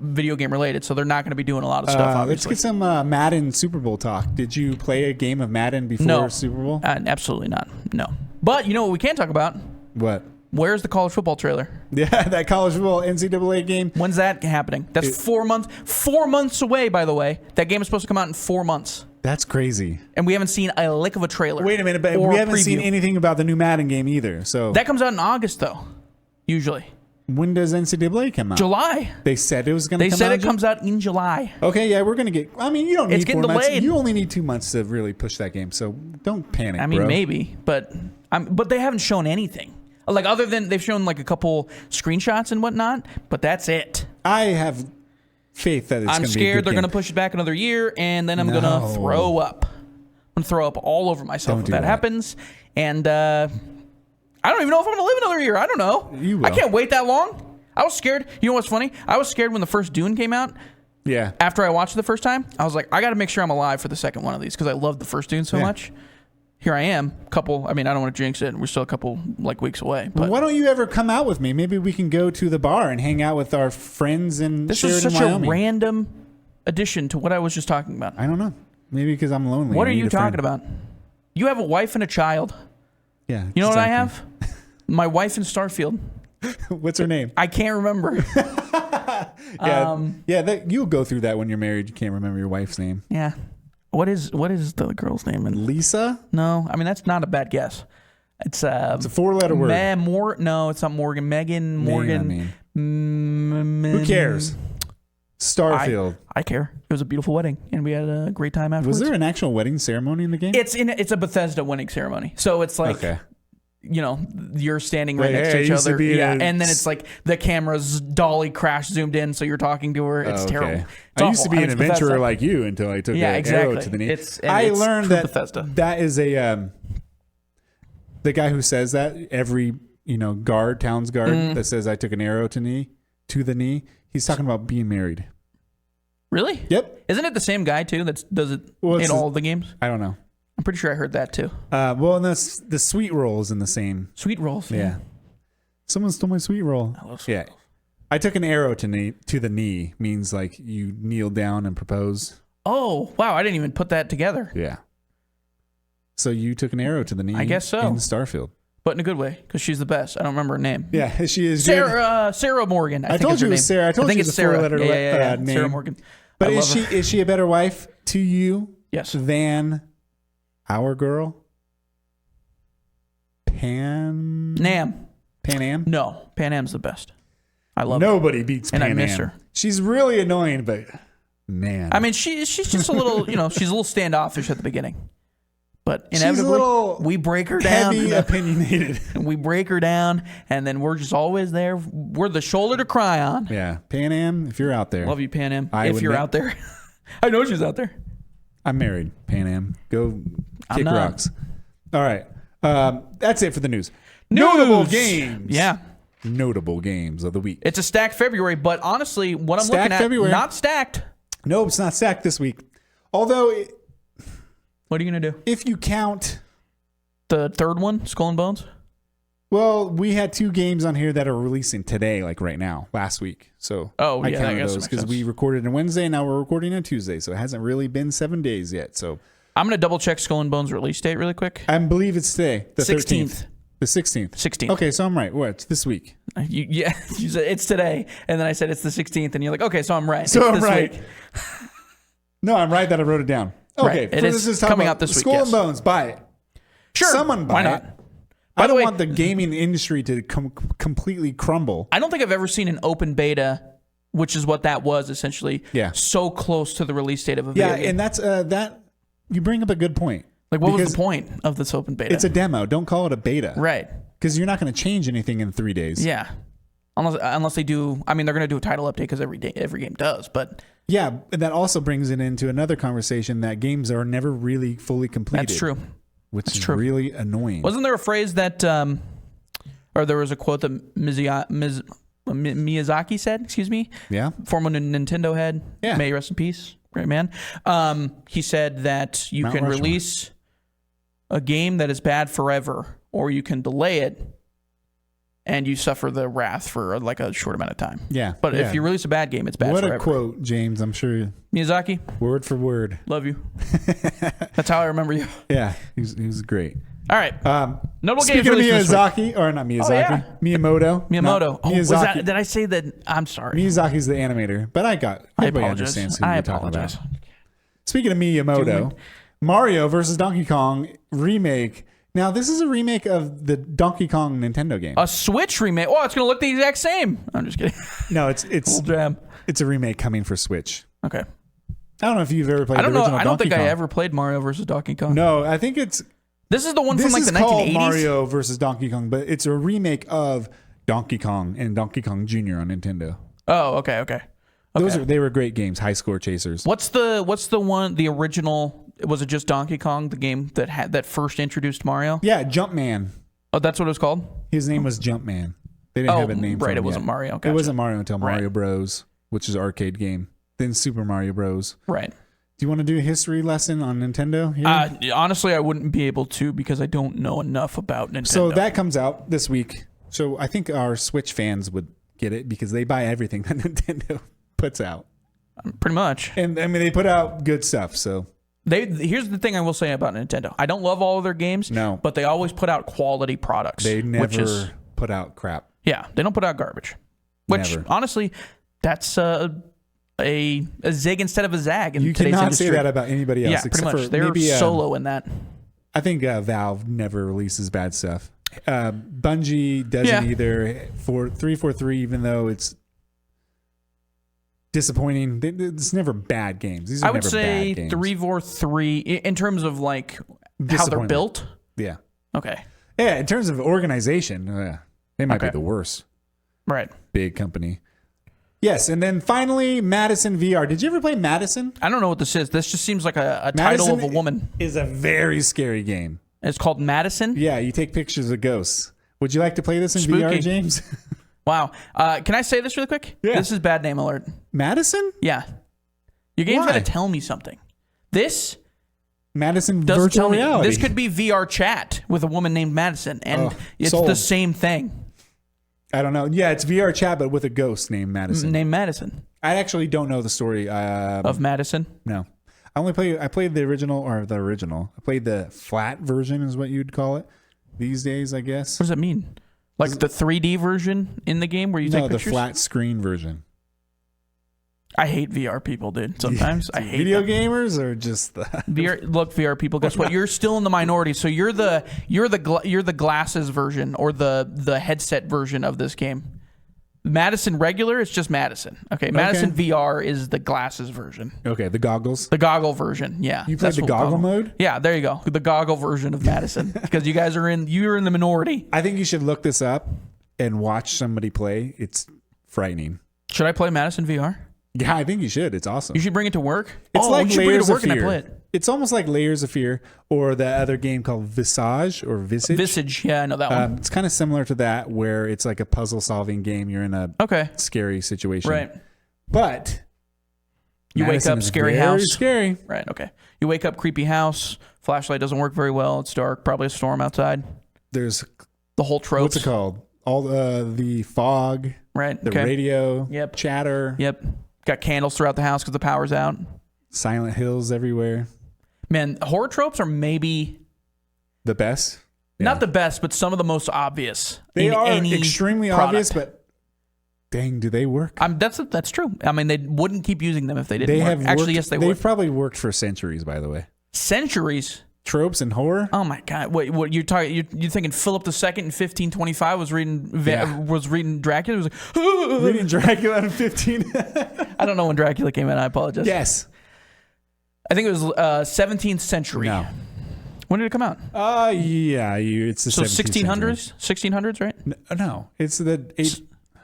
video game related. So they're not going to be doing a lot of stuff, obviously. Let's get some Madden Super Bowl talk. Did you play a game of Madden before Super Bowl? Absolutely not. No. But you know what we can talk about? What? Where's the college football trailer? Yeah, that college football NCAA game. When's that happening? That's 4 months. 4 months away, by the way. That game is supposed to come out in 4 months. That's crazy. And we haven't seen a lick of a trailer. Wait a minute, but we haven't seen anything about the new Madden game either. So that comes out in August, though. Usually. When does NCAA come out? July. They said it was going to come out. They said it comes out in July. Okay, yeah, we're going to get. I mean, you don't need 4 months. Delayed. You only need 2 months to really push that game. So don't panic. I mean, bro. maybe, but they haven't shown anything. Like other than they've shown like a couple screenshots and whatnot, but that's it. I have faith that it's going to be. I'm scared they're going to push it back another year, and then I'm going to throw up. I'm going to throw up all over myself if that happens. And I don't even know if I'm going to live another year. I don't know. You will. I can't wait that long. I was scared. You know what's funny? I was scared when the first Dune came out. Yeah. After I watched it the first time, I was like, I got to make sure I'm alive for the second one of these because I loved the first Dune so much. Here I am, I don't want to jinx it. We're still a couple weeks away. But why don't you ever come out with me? Maybe we can go to the bar and hang out with our friends in Sheridan, This is such Wyoming. a random addition to what I was just talking about. I don't know. Maybe because I'm lonely. What are you talking about? You have a wife and a child. Yeah. You know what I have? My wife in Starfield. What's her name? I can't remember. You'll go through that when you're married. You can't remember your wife's name. Yeah. What is the girl's name? Lisa? No, I mean that's not a bad guess. It's a 4-letter word. No, it's not Morgan. Megan Morgan. Who cares? Starfield. I care. It was a beautiful wedding, and we had a great time afterwards. Was there an actual wedding ceremony in the game? It's a Bethesda wedding ceremony, so it's like. Okay. You're standing right next to each other. Yeah, and then it's like the camera's dolly crash zoomed in, so you're talking to her. It's terrible. I used to be an adventurer like you until I took an arrow to the knee. I learned that Bethesda. That is the guy who says that every town's guard that says I took an arrow to the knee. He's talking about being married. Really? Yep. Isn't it the same guy too that does it in all of the games? I don't know. I'm pretty sure I heard that too. And the sweet roll is in the same. Sweet rolls. Yeah. Someone stole my sweet roll. I love sweet rolls. I took an arrow to the knee means like you kneel down and propose. Oh, wow. I didn't even put that together. Yeah. So you took an arrow to the knee. I guess so. In Starfield. But in a good way, because she's the best. I don't remember her name. Yeah, she is. Sarah Morgan. I told you it was Sarah. I think it's a 4-letter name. Sarah Morgan. But is she a better wife to you? Yes. Than our girl? Pan Am? No, Pan Am's the best. I love her. Nobody beats Pan Am. And I miss her. She's really annoying, but man. I mean, she's just a little, she's a little standoffish at the beginning. But inevitably, we break her down. Heavy opinionated. We break her down, and then we're just always there. We're the shoulder to cry on. Yeah. Pan Am, if you're out there. Love you, Pan Am. If you're out there. I know she's out there. I'm married, Pan Am. Go kick rocks. All right. That's it for the news. Notable games. Yeah. Notable games of the week. It's a stacked February, but honestly, what I'm looking at, February. Not stacked. No, it's not stacked this week. Although... What are you going to do? If you count... The third one, Skull and Bones? Well, we had 2 games on here that are releasing today, like right now, last week. So I counted those because we recorded on Wednesday, now we're recording on Tuesday. So it hasn't really been 7 days yet. So I'm going to double check Skull and Bones release date really quick. I believe it's today, the 16th. The 16th. 16th. Okay, so I'm right. What? It's this week. You said it's today, and then I said it's the 16th, and you're like, okay, so I'm right. So I'm right. No, I'm right that I wrote it down. Okay, right. It is coming out this week. Skull and Bones, buy it. Sure. Someone buy Why not? it. I don't want the gaming industry to completely crumble. I don't think I've ever seen an open beta, which is what that was essentially. Yeah. So close to the release date of a video game. And that's that. You bring up a good point. Like, what was the point of this open beta? It's a demo. Don't call it a beta. Right. Because you're not going to change anything in 3 days. Yeah. Unless they do. I mean, they're going to do a title update because every game does. But yeah, and that also brings it into another conversation that games are never really fully completed. That's true. Which is really annoying. Wasn't there a phrase that, or there was a quote that Miyazaki said? Excuse me. Yeah. Former Nintendo head. Yeah. May he rest in peace. Great man. He said that you can release a game that is bad forever, or you can delay it, and you suffer the wrath for like a short amount of time. Yeah. But if you release a bad game, it's bad forever. What a quote, James. I'm sure. Miyazaki. Word for word. Love you. That's how I remember you. Yeah. He was great. All right. Notable games. Speaking of Miyazaki, or not Miyazaki, Miyamoto. Miyazaki. Did I say that? I'm sorry. Miyazaki's the animator, but everybody understands who you're talking about. Speaking of Miyamoto, Mario versus Donkey Kong remake. Now, this is a remake of the Donkey Kong Nintendo game. A Switch remake. Oh, it's going to look the exact same. I'm just kidding. No, it's Cool jam. It's a remake coming for Switch. Okay. I don't know if you've ever played the original Donkey Kong. I don't think I ever played Mario versus Donkey Kong. No, I think it's... This is the one from like the 1980s? This is called Mario versus Donkey Kong, but it's a remake of Donkey Kong and Donkey Kong Jr. on Nintendo. Oh, okay. They were great games, high score chasers. What's the one, the original... Was it just Donkey Kong, the game that first introduced Mario? Yeah, Jumpman. Oh, that's what it was called? His name was Jumpman. They didn't have a name for him. Right, it wasn't Mario. Gotcha. It wasn't Mario until Mario Bros, which is an arcade game. Then Super Mario Bros. Right. Do you want to do a history lesson on Nintendo here? Honestly, I wouldn't be able to because I don't know enough about Nintendo. So that comes out this week. So I think our Switch fans would get it because they buy everything that Nintendo puts out. Pretty much. And I mean, they put out good stuff, so... Here's the thing I will say about Nintendo. I don't love all of their games, but they always put out quality products. They never put out crap. Yeah, they don't put out garbage. Which, honestly, that's a zig instead of a zag in today's industry. You cannot say that about anybody else. Yeah, pretty much. They're solo in that. I think Valve never releases bad stuff. Bungie doesn't either. For 343, even though it's disappointing. It's never bad games. These are I would say 343 in terms of like how they're built. Yeah. Okay. Yeah, in terms of organization, they might be the worst. Right. Big company. Yes, and then finally, Madison VR. Did you ever play Madison? I don't know what this is. This just seems like a title of a woman. Is a very scary game. It's called Madison? Yeah, you take pictures of ghosts. Would you like to play this in VR, James? Wow. Can I say this really quick? Yeah. This is bad name alert. Madison? Yeah. Your game's going to tell me something. This Madison virtual reality. This could be VR chat with a woman named Madison, and it's the same thing. I don't know. Yeah, it's VR chat, but with a ghost named Madison. I actually don't know the story of Madison. No. I played the original. I played the flat version is what you'd call it these days, I guess. What does that mean? Like the 3D version in the game where you take pictures? No, the flat screen version. I hate VR people, dude. Sometimes I hate video gamers or just the VR. Look, VR people. Guess what? You're still in the minority. So you're the glasses version or the headset version of this game. Madison regular, it's just Madison. Okay, Madison VR is the glasses version. Okay, the goggles. The goggle version. Yeah. You played the goggle mode? Yeah, there you go. The goggle version of Madison because you guys you're in the minority. I think you should look this up and watch somebody play. It's frightening. Should I play Madison VR? Yeah, I think you should. It's awesome. You should bring it to work. It's like you should bring it to work and I play it. It's almost like Layers of Fear or the other game called Visage or Visage. Visage, yeah, I know that one. It's kind of similar to that where it's like a puzzle-solving game. You're in a scary situation. Right. But you wake up, scary house. Scary. Right, okay. You wake up, creepy house. Flashlight doesn't work very well. It's dark. Probably a storm outside. There's the whole trope. What's it called? All the fog. Right. The radio. Yep. Chatter. Yep. Got candles throughout the house because the power's out. Silent hills everywhere. Man, horror tropes are maybe the best. Yeah. Not the best, but some of the most obvious. They are extremely obvious, but dang, do they work? That's true. I mean, they wouldn't keep using them if they didn't work. Actually, yes, they would. They've probably worked for centuries, by the way. Centuries? tropes and horror. Oh my God! What you're talking? You're thinking Philip II in 1525 was reading Dracula? Was like, reading Dracula in 15. I don't know when Dracula came out. I apologize. Yes, I think it was 17th century. No. When did it come out? Yeah, it's the 1600s. 1600s, right? No, it's the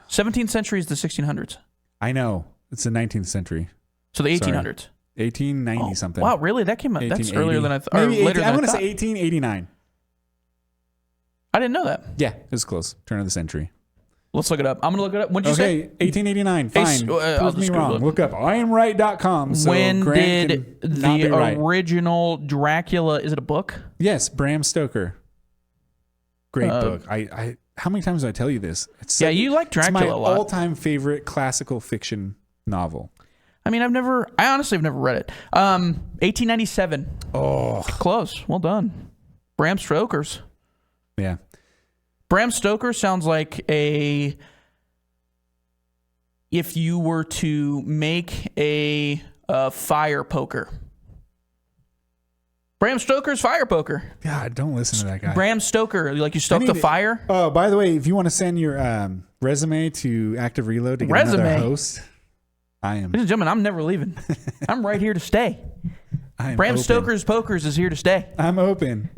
17th century is the 1600s. I know it's the 19th century. So the 1800s. 1890 something. Wow, really? That came out. That's earlier than I thought. Maybe later I'm than going to say 1889. I didn't know that. Yeah, it was close. Turn of the century. Let's look it up. I'm going to look it up. When did you say? 1889. Fine. Prove me wrong. Look up IamRight.com. So when Grant did the original Dracula? Is it a book? Yes, Bram Stoker. Great book. I how many times do I tell you this? You like Dracula a lot. It's my all-time favorite classical fiction novel. I mean, I honestly have never read it. 1897. Oh, close. Well done. Bram Stoker's. Yeah. Bram Stoker sounds like if you were to make a fire poker. Bram Stoker's fire poker. God, don't listen to that guy. Bram Stoker, like you stoke the fire. Oh, by the way, if you want to send your resume to Active Reload to get another host, ladies and gentlemen, I'm never leaving. I'm right here to stay. Bram Stoker's Pokers is here to stay. I'm open.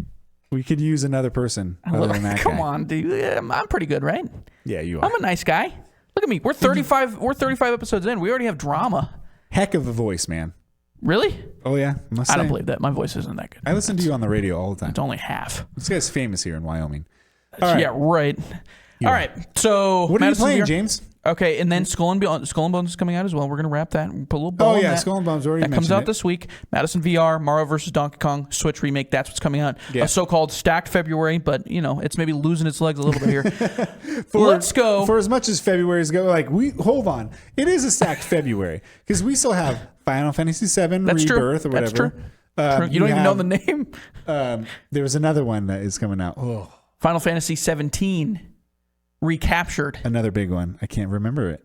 We could use another person other than that Come guy. on, dude. Yeah, I'm pretty good, right? Yeah, you are. I'm a nice guy. Look at me. We're 35 episodes in. We already have drama. Heck of a voice, man. Really? Oh, yeah. I don't believe that. My voice isn't that good. I listen to you on the radio all the time. It's only half. This guy's famous here in Wyoming. All right. Yeah, right. All right. So, what are you playing, James? Okay, and then Skull and Bones is coming out as well. We're going to wrap that and put a little bow on that. Skull and Bones already mentioned. That comes out this week. Madison VR, Mario vs. Donkey Kong, Switch remake. That's what's coming out. Yeah. A so-called stacked February, but it's maybe losing its legs a little bit here. Let's go. For as much as February's go, hold on. It is a stacked February because we still have Final Fantasy VII Rebirth or whatever. That's true. You don't even know the name. There was another one that is coming out. Oh. Final Fantasy 17 recaptured. Another big one. I can't remember it.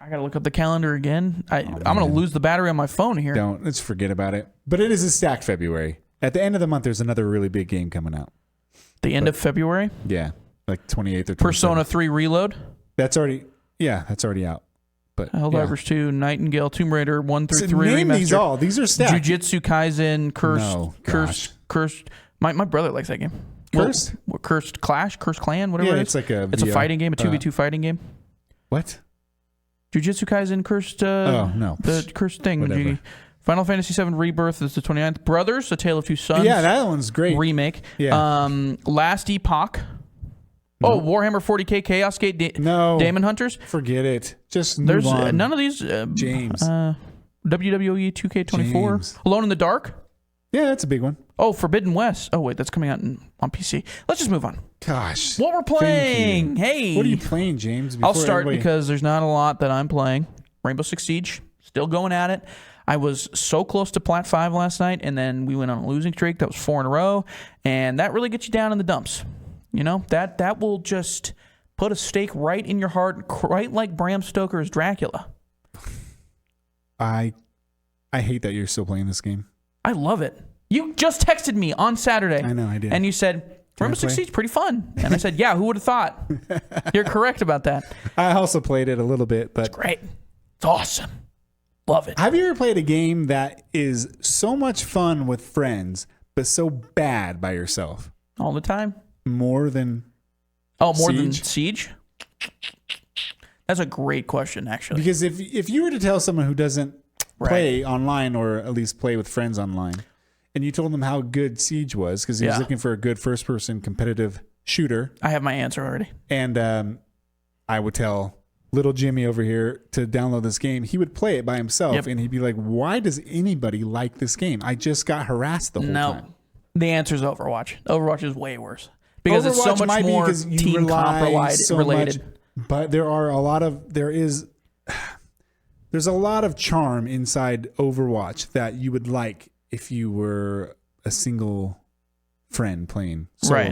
I gotta look up the calendar again. I'm gonna lose the battery on my phone here. Let's forget about it. But it is a stacked February. At the end of the month, there's another really big game coming out. End of February? Yeah, like 28th or 27th. Persona 3 Reload. That's already out. But Helldivers 2, Nightingale, Tomb Raider 1 through 3 name remastered. These are stacked. Jujutsu Kaisen, Cursed. My brother likes that game. Cursed? Cursed Clash, Cursed Clan, whatever it is. It's a fighting game, a 2v2 fighting game. What? Jujutsu Kaisen, Cursed. No. The Cursed thing. Whatever. Final Fantasy VII Rebirth is the 29th. Brothers, A Tale of Two Sons. Yeah, that one's great. Remake. Yeah. Last Epoch. No. Oh, Warhammer 40K Chaos Gate. Demon Hunters. Forget it. Just move on. None of these. James. WWE 2K24. James. Alone in the Dark. Yeah, that's a big one. Oh, Forbidden West. Oh, wait, that's coming out on PC. Let's just move on. Gosh. What we're playing. Hey. What are you playing, James? I'll start because there's not a lot that I'm playing. Rainbow Six Siege. Still going at it. I was so close to Plat 5 last night, and then we went on a losing streak. That was 4 in a row, and that really gets you down in the dumps. That will just put a stake right in your heart, right like Bram Stoker's Dracula. I hate that you're still playing this game. I love it. You just texted me on Saturday. I know, I did. And you said, Rainbow Six Siege is pretty fun. And I said, yeah, who would have thought? You're correct about that. I also played it a little bit, but... It's great. It's awesome. Love it. Have you ever played a game that is so much fun with friends, but so bad by yourself? All the time. More than Siege? That's a great question, actually. Because if you were to tell someone who doesn't play online, or at least play with friends online, and you told them how good Siege was, because he was looking for a good first-person competitive shooter. I have my answer already. And I would tell little Jimmy over here to download this game. He would play it by himself, and he'd be like, why does anybody like this game? I just got harassed the whole time. The answer is Overwatch. Overwatch is way worse. Because Overwatch it's so much more team comp related. But there's a lot of charm inside Overwatch that you would like if you were a single friend playing solo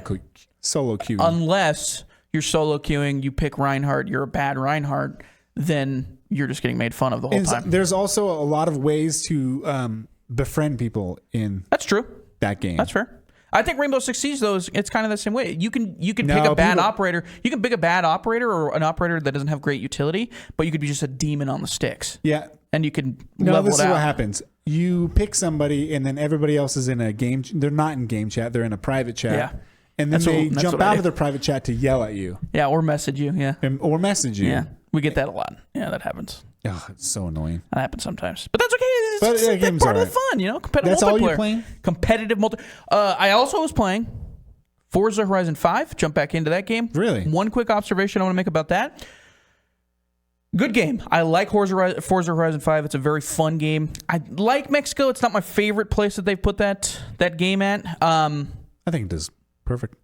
queuing. Unless you're solo queuing, you pick Reinhardt, you're a bad Reinhardt, then you're just getting made fun of the whole time. There's also a lot of ways to befriend people in That's true. that game. That's fair. I think Rainbow Six Siege, though, it's kind of the same way. You can pick No, a bad people- operator. You can pick a bad operator or an operator that doesn't have great utility, but you could be just a demon on the sticks. Yeah. And you can No, level this it is out. what happens. You pick somebody, and then everybody else is in a game. They're not in game chat. They're in a private chat. Yeah. And then That's they that's jump what I out do. of their private chat to yell at you Yeah, or message you. Yeah. or message you. Yeah. We get that a lot. Yeah, that happens. Oh, it's so annoying. That happens sometimes. But that's okay. It's, But, it's yeah, that's game's part of the alright. fun, you know? Competitive That's all multiplayer. you're playing? Competitive multi. I also was playing Forza Horizon 5. Jump back into that game. Really? One quick observation I want to make about that. Good game. I like Forza Horizon 5. It's a very fun game. I like Mexico. It's not my favorite place that they've put that game at. I think it does perfect.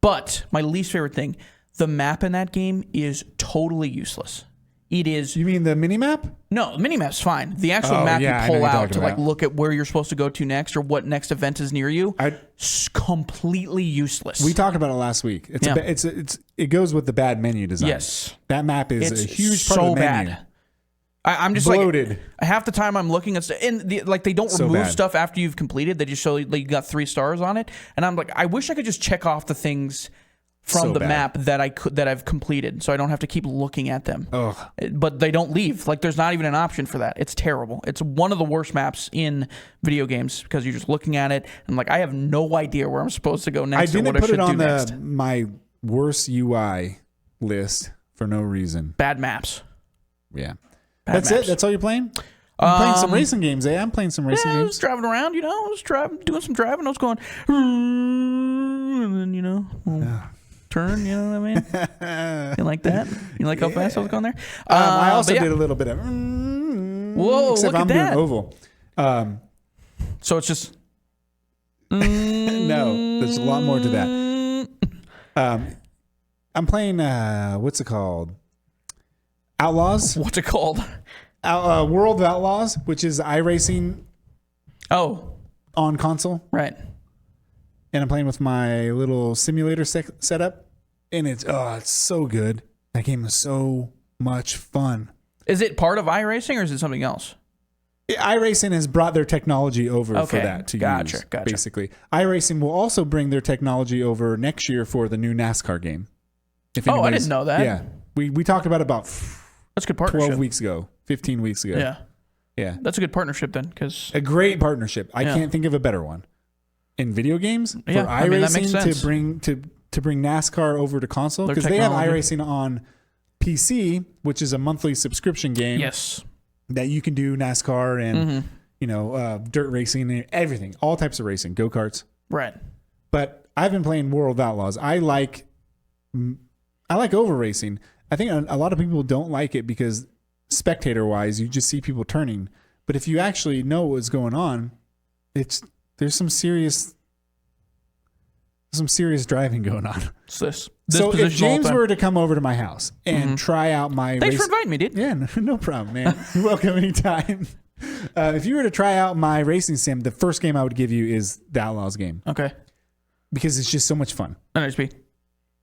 But my least favorite thing, the map in that game is totally useless. It is You mean the mini map? no, the minimap's fine. The actual Oh, map yeah, I you know pull you're out talking to like about. look at where you're supposed to go to next or what next event is near you, completely useless. We talked about it last week. It's Yeah. it goes with the bad menu design. Yes. That map is It's a huge part so of the menu. bad. I'm just Bloated. like half the time I'm looking at they don't So remove bad. stuff after you've completed. They just show you got 3 stars on it, and I'm like, I wish I could just check off the things from So the bad. map that I've completed, so I don't have to keep looking at them. Ugh. But they don't leave. Like there's not even an option for that. It's terrible. It's one of the worst maps in video games because you're just looking at it and like I have no idea where I'm supposed to go I next or didn't what I put should it on do next. my worst UI list for no reason. Bad maps. Yeah. Bad That's maps. it? That's all you're playing? I'm playing some racing games, eh? I'm playing some racing Yeah, I was games. driving around, you know. I was doing some driving. I was going, and then, you know, turn, you know what I mean? You like that? You like how fast I was going there? I also but yeah. did a little bit of Whoa, except look at I'm that. doing oval. So it's just. No, there's a lot more to that. I'm playing, what's it called? Outlaws? What's it called? World of Outlaws, which is iRacing Oh, on console. right. And I'm playing with my little simulator setup. And it's so good. That game is so much fun. Is it part of iRacing or is it something else? iRacing has brought their technology over for Okay, that to gotcha, use, gotcha. basically. iRacing will also bring their technology over next year for the new NASCAR game. If Oh, I anybody's- didn't know that. Yeah. We talked about it about That's a good partnership. 12 weeks ago, 15 weeks ago. Yeah. Yeah. That's a good partnership then because A great partnership. I Yeah. can't think of a better one. In video games, for Yeah, I mean, that makes iRacing sense. to bring NASCAR over to console, Their because they have technology. iRacing on PC, which is a monthly subscription game yes. that you can do NASCAR and Mm-hmm. dirt racing and everything, all types of racing, go-karts. Right. But I've been playing World of Outlaws. I like over racing. I think a lot of people don't like it because spectator wise, you just see people turning. But if you actually know what's going on, there's some serious driving going on. It's this So if position all the James time. were to come over to my house and try out my Thanks for inviting me, dude. yeah, no problem, man. You're welcome anytime. If you were to try out my racing sim, the first game I would give you is the Outlaws game Okay. because it's just so much fun. NHP.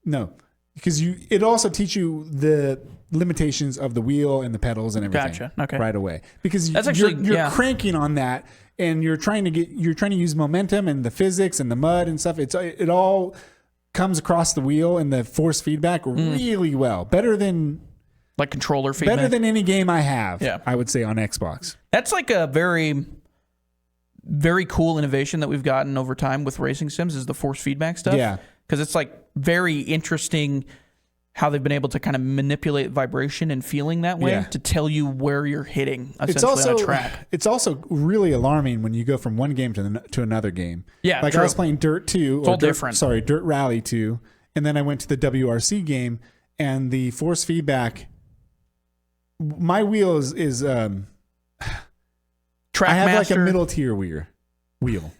No, because it also teach you the limitations of the wheel and the pedals and everything. Gotcha. Okay. Right away, because That's actually- you're yeah. cranking on that, and you're trying to use momentum and the physics and the mud and stuff. It all comes across the wheel and the force feedback really well, better than Like controller feedback. any game I have. Yeah. I would say on Xbox. That's like a very, very cool innovation that we've gotten over time with racing sims is the force feedback stuff. Yeah. Because it's like very interesting how they've been able to kind of manipulate vibration and feeling that way Yeah. to tell you where you're hitting It's essentially also on a track. it's also really alarming when you go from one game to another game. Yeah, like true. I was playing Dirt 2 all different. Dirt Rally 2, and then I went to the WRC game, and the force feedback. My wheel is Track I have master. like a middle tier wheel.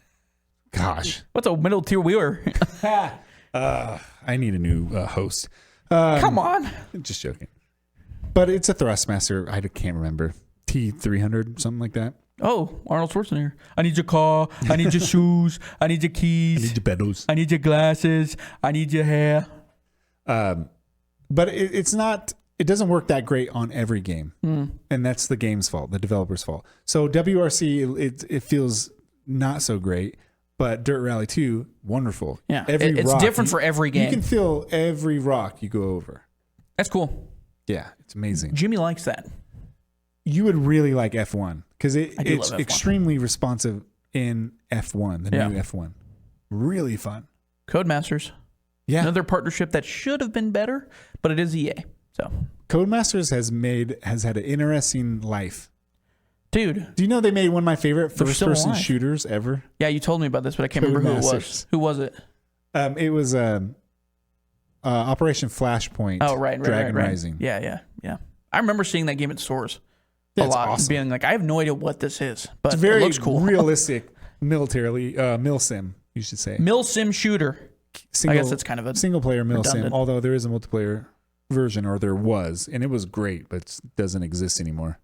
Gosh, What's a middle tier wheeler? I need a new host. Come on. Just joking. But it's a Thrustmaster. I can't remember. T300, something like that. Oh, Arnold Schwarzenegger. I need your car. I need your shoes. I need your keys. the pedals. I need your glasses. I need your hair. But it's not. It doesn't work that great on every game, and that's the game's fault, the developer's fault. So WRC, it feels not so great, But Dirt Rally 2, wonderful. Yeah, it's different for every game. You can feel every rock you go over. That's cool. Yeah, it's amazing. Jimmy likes that. You would really like F1 because it's F1. extremely responsive in F1, the new F1. Really fun. Codemasters. Yeah. Another partnership that should have been better, but it is EA. So Codemasters has had an interesting life. Dude. Do you know they made one of my favorite first-person shooters ever? Yeah, you told me about this, but I can't remember who it was. Who was it? It was Operation Flashpoint. Oh, right. Dragon Rising. Yeah. I remember seeing that game at stores a lot. Awesome. Being like, I have no idea what this is, but it's very it looks cool. Realistic, militarily, milsim, you should say. Milsim shooter. I guess it's kind of a single-player milsim, although there is a multiplayer version, or there was, and it was great, but it doesn't exist anymore.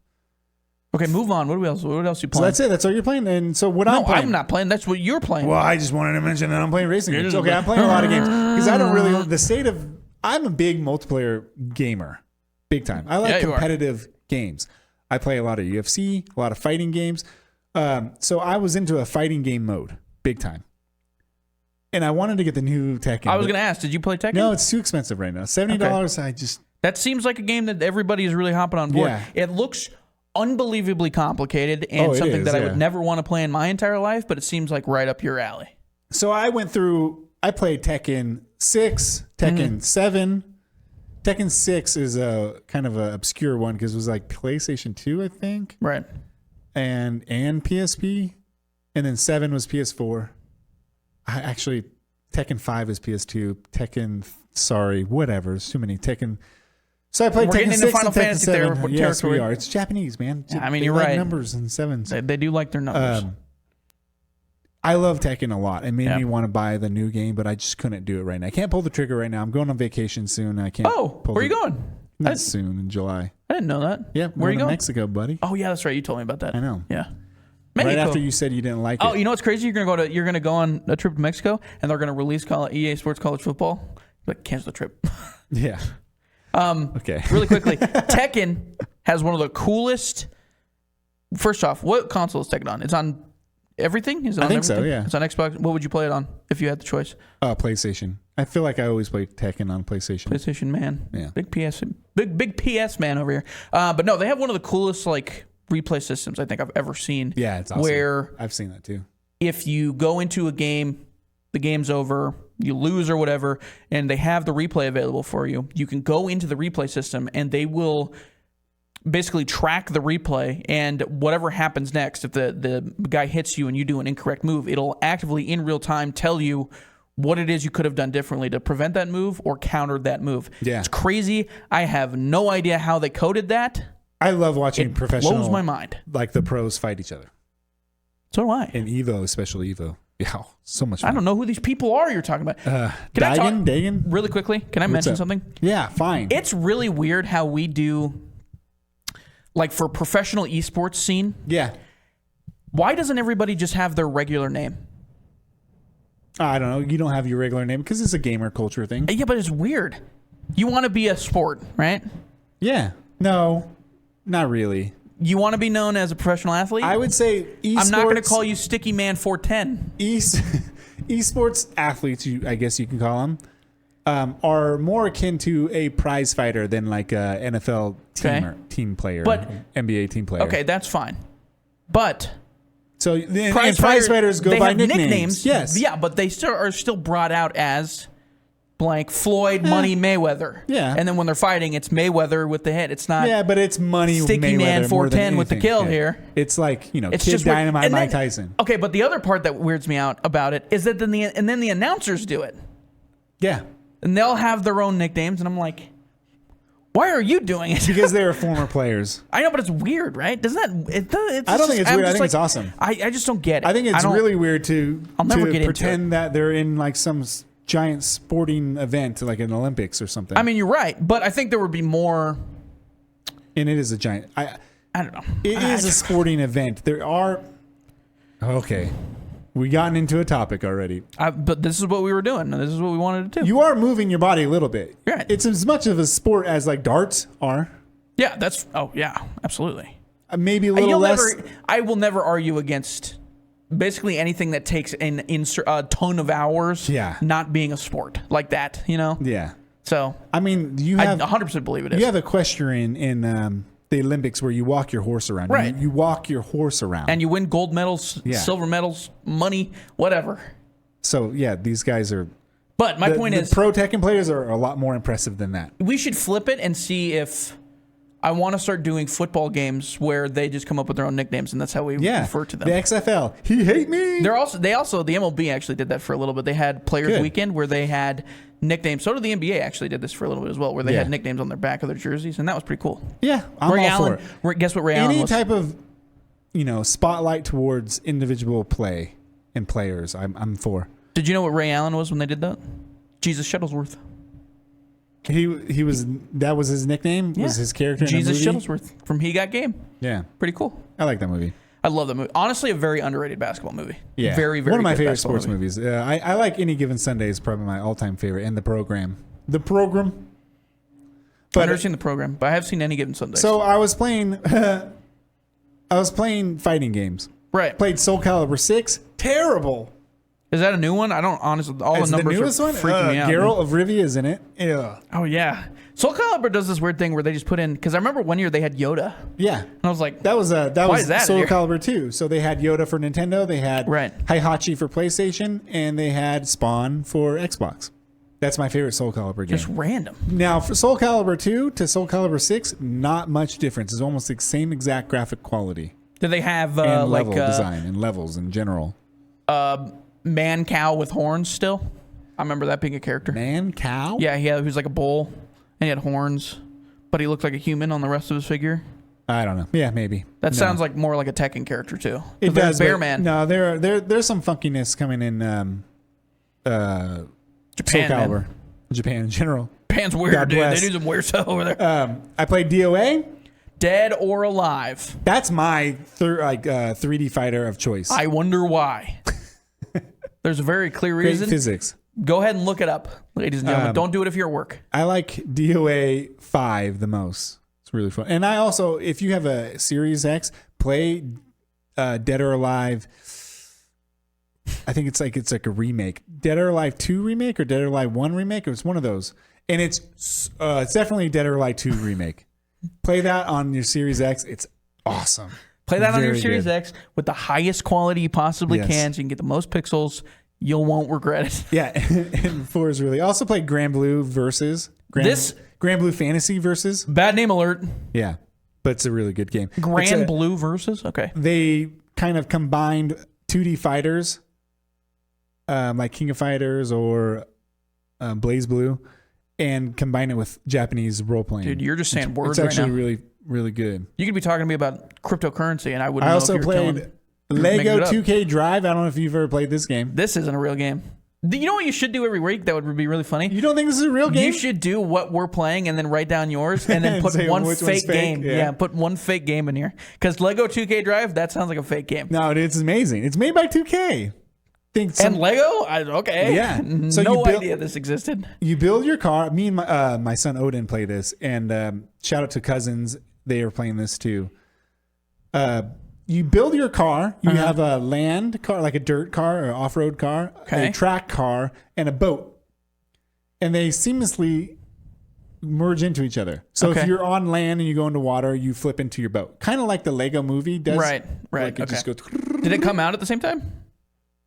Okay, move on. What else you playing? So that's it. That's all you're playing. And so what I'm playing. I'm not playing. That's what you're playing. Well, I just wanted to mention that I'm playing racing games. Okay, I'm playing a lot of games because I don't really. I'm a big multiplayer gamer, big time. I like competitive games. I play a lot of UFC, a lot of fighting games. So I was into a fighting game mode, big time. And I wanted to get the new Tekken. I was going to ask, did you play Tekken? No, it's too expensive right now. $70. That seems like a game that everybody is really hopping on board. Yeah. It looks unbelievably complicated and something that I would never want to play in my entire life, but it seems like right up your alley. So I played Tekken 6, Tekken 7. Tekken 6 is a kind of an obscure one because it was like PlayStation 2, I think. Right. And PSP. And then 7 was PS4. Tekken 5 is PS2. Whatever. There's too many Tekken. So I played Tekken 6 and Tekken 7. Yes, we are. It's Japanese, man. Yeah, you're right. Numbers and sevens. They do like their numbers. I love Tekken a lot. It made me want to buy the new game, but I just couldn't do it right now. I can't pull the trigger right now. I'm going on vacation soon. I can't. Oh, where are you going? Not soon, in July. I didn't know that. Yeah, where are you going? Mexico, buddy. Oh yeah, that's right. You told me about that. I know. Yeah. Mexico. Right after you said you didn't like it. Oh, you know what's crazy? You're gonna go on a trip to Mexico, and they're gonna release EA Sports College Football. Like, cancel the trip. Yeah. Okay. Really quickly, Tekken has one of the coolest. First off, what console is Tekken on? It's on everything. Is it on everything? So. Yeah. It's on Xbox. What would you play it on if you had the choice? PlayStation. I feel like I always play Tekken on PlayStation. PlayStation man. Yeah. Big PS man over here. But no, they have one of the coolest replay systems I think I've ever seen. Yeah, it's awesome. Where I've seen that too. If you go into a game, the game's over, you lose or whatever, and they have the replay available for you, you can go into the replay system and they will basically track the replay, and whatever happens next, if the guy hits you and you do an incorrect move, it'll actively in real time tell you what it is you could have done differently to prevent that move or counter that move. Yeah. It's crazy. I have no idea how they coded that. I love watching professional. Blows my mind. Like the pros fight each other. So do I. In Evo, especially Evo. Yeah, so much fun. I don't know who these people are you're talking about. Dagan? Really quickly, can I mention something? Yeah, fine. It's really weird how we do, for professional esports scene. Yeah. Why doesn't everybody just have their regular name? I don't know. You don't have your regular name because it's a gamer culture thing. Yeah, but it's weird. You want to be a sport, right? Yeah. No, not really. You want to be known as a professional athlete? I would say esports. I'm not going to call you Sticky Man 410. Esports athletes, I guess you can call them, are more akin to a prize fighter than like a NFL team player, NBA team player. Okay, that's fine. But so prize fighters go by nicknames. Yes. Yeah, but they are still brought out as blank Floyd Money Mayweather. Yeah. And then when they're fighting, it's Mayweather with the hit. It's not. Yeah, but it's Money Sticky Mayweather Man 410 with the kill here. It's like, it's Kid just Dynamite, Mike Tyson. Okay, but the other part that weirds me out about it is that then the announcers do it. Yeah. And they'll have their own nicknames, and I'm like, why are you doing it? Because they are former players. I know, but it's weird, right? Doesn't that? I don't think it's weird. I think it's awesome. I just don't get it. I think it's really weird to pretend that they're in like some giant sporting event, like an Olympics or something. I mean, you're right, but I think there would be more. And it is a giant. I don't know. It is a sporting event. There are. Okay. We gotten into a topic already. But this is what we were doing. This is what we wanted to do. You are moving your body a little bit. Right. It's as much of a sport as like darts are. Yeah, absolutely. Maybe a little less. I will never argue against basically anything that takes a ton of hours. Yeah. Not being a sport like that, you know. Yeah. So I mean, you have I 100% believe it is. You have equestrian in the Olympics where you walk your horse around. Right. You walk your horse around, and you win gold medals, silver medals, money, whatever. So yeah, these guys are. But my point is, pro Tekken players are a lot more impressive than that. We should flip it and see if I want to start doing football games where they just come up with their own nicknames, and that's how we refer to them. The XFL, he hate me. The MLB actually did that for a little bit. They had Players Weekend where they had nicknames. So did the NBA actually did this for a little bit as well, where they had nicknames on their back of their jerseys, and that was pretty cool. Yeah, I'm Ray all Allen, for it. Guess what Ray Allen was? Any type of, spotlight towards individual play and players, I'm for. Did you know what Ray Allen was when they did that? Jesus Shuttlesworth. He was that was his nickname. Yeah. Was his character? Jesus in the movie? Shuttlesworth from He Got Game. Yeah, Pretty cool. I like that movie. I love that movie. Honestly, a very underrated basketball movie. Yeah, very, very one of my good favorite basketball sports movie. movies. I like Any Given Sunday is probably my all-time favorite, and The Program. I've never seen The Program, but I have seen Any Given Sunday. So I was playing fighting games. Right. Played Soul Calibur 6. Terrible. Is that a new one? I don't honestly. All the numbers are freaking me out. Geralt of Rivia is in it. Yeah. Oh yeah. Soul Calibur does this weird thing where they just put in, because I remember one year they had Yoda, Yeah. and I was like, That was is that Soul here? Calibur 2. So they had Yoda for Nintendo, they had Right. Heihachi for PlayStation, and they had Spawn for Xbox. That's my favorite Soul Calibur game. just random. Now, for Soul Calibur 2 to Soul Calibur 6, not much difference. It's almost the same exact graphic quality Do they have and like level design and levels in general. man cow with horns still? I remember that being a character. Man cow? Yeah, he was like a bull and he had horns, but he looked like a human on the rest of his figure. I don't know. Yeah, maybe. That sounds like more like a Tekken character too. It does. Bear but Man. No, there's some funkiness coming in Japan, Soul man. Calibur. Japan in general. Japan's weird, God dude. bless. They do some weird stuff over there. I played DOA. Dead or alive? That's my 3D fighter of choice. I wonder why. There's a very clear Great reason. physics. Go ahead and look it up, ladies and gentlemen. Don't do it if you're at work. I like DOA 5 the most. It's really fun. And I also, if you have a Series X, play Dead or Alive. I think it's like a remake. Dead or Alive 2 remake or Dead or Alive 1 remake. It's one of those. And it's definitely Dead or Alive 2 remake. Play that on your Series X. It's awesome. Play that on your Very Series good. X with the highest quality you possibly Yes. can so you can get the most pixels. You won't regret it. Yeah, and 4 is really. I also played Grand Blue versus Grand Blue Fantasy versus. Bad name alert. Yeah, but it's a really good game. Grand Blue versus. Okay. They kind of combined 2D fighters, like King of Fighters or Blaze Blue, and combine it with Japanese role playing. Dude, you're just saying words It's right actually now. really, really good. You could be talking to me about cryptocurrency, and I wouldn't I know also if you were telling. played making Lego it up. 2K Drive. I don't know if you've ever played this game. This isn't a real game. You know what you should do every week? That would be really funny. You don't think this is a real game? You should do what we're playing and then write down yours and then And put say one which one's fake fake, game. yeah. Yeah, put one fake game in here. Because Lego 2K Drive, that sounds like a fake game. No, dude, it's amazing. It's made by 2K. And Lego? Okay. Yeah. So no you build- idea this existed. You build your car. Me and my son Odin play this, and shout out to Cousins. They are playing this too. You build your car. You have a land car, like a dirt car or off-road car, Okay. a track car, and a boat. And they seamlessly merge into each other. So Okay. if you're on land and you go into water, you flip into your boat. Kind of like the Lego movie does. Right. Like it Okay. just goes. Did it come out at the same time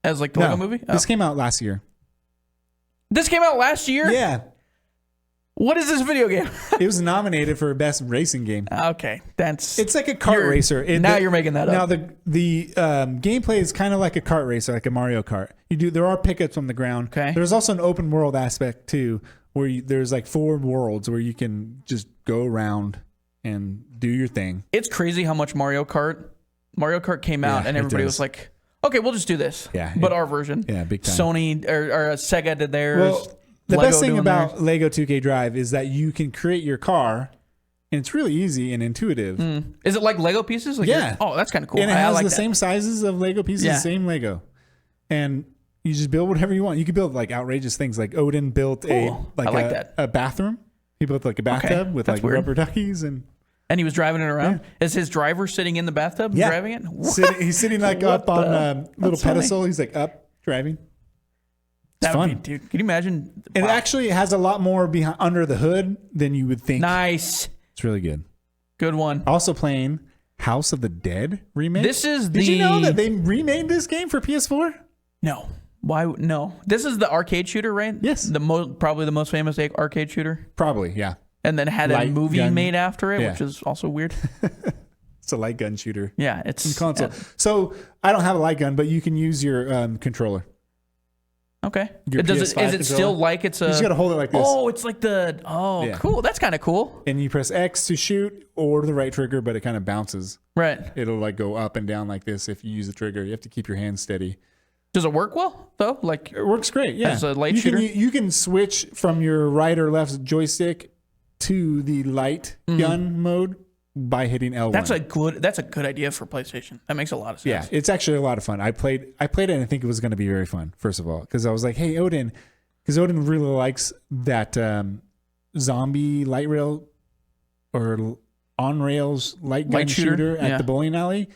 as like the Lego movie? Oh. This came out last year. This came out last year? Yeah. What is this video game? It was nominated for best racing game. Okay. It's like a kart You're- racer. now you're making that Now up. the gameplay is kind of like a kart racer, like a Mario Kart. There are pickups on the ground. Okay. There's also an open world aspect too, where there's like 4 worlds where you can just go around and do your thing. It's crazy how much Mario Kart came out Yeah, and it everybody does. was like, okay, we'll just do this. Yeah, But it- our version. yeah, big time. Sony or Sega did theirs. Well, the Lego best thing doing about theirs. Lego 2K Drive is that you can create your car, and it's really easy and intuitive. Is it like Lego pieces? Like Yeah. Oh, that's kind of cool. And it I has like the that. same sizes of Lego pieces, Yeah. same Lego. And you just build whatever you want. You can build like outrageous things. Like Odin built Cool. I like that. a bathroom. He built like a bathtub with that's like weird. rubber duckies and And he was driving it around? Yeah. Is his driver sitting in the bathtub driving it? He's sitting like up on a little pedestal. He's like up driving. It's fun. Dude, can you imagine? And it actually has a lot more behind under the hood than you would think. Nice. It's really good. Good one. Also playing House of the Dead remake. Did you know that they remade this game for PS4? No. Why? No. This is the arcade shooter, right? Yes. Probably the most famous arcade shooter. Probably, yeah. And then had a movie made after it, which is also weird. It's a light gun shooter. Yeah, it's in console. So I don't have a light gun, but you can use your controller. Okay. Is it still like it's a... You just got to hold it like this. Oh, it's like the... Oh, yeah. Cool. That's kind of cool. And you press X to shoot or the right trigger, but it kind of bounces. Right. It'll like go up and down like this if you use the trigger. You have to keep your hand steady. Does it work well, though? Like it works great, yeah. As a light shooter? You can switch from your right or left joystick to the light gun mode by hitting L1. That's a good idea for PlayStation. That makes a lot of sense. Yeah, it's actually a lot of fun. I played it and I think it was going to be very fun, first of all, because I was like, hey, Odin, because Odin really likes that zombie light rail or on rails light gun shooter at the bowling alley.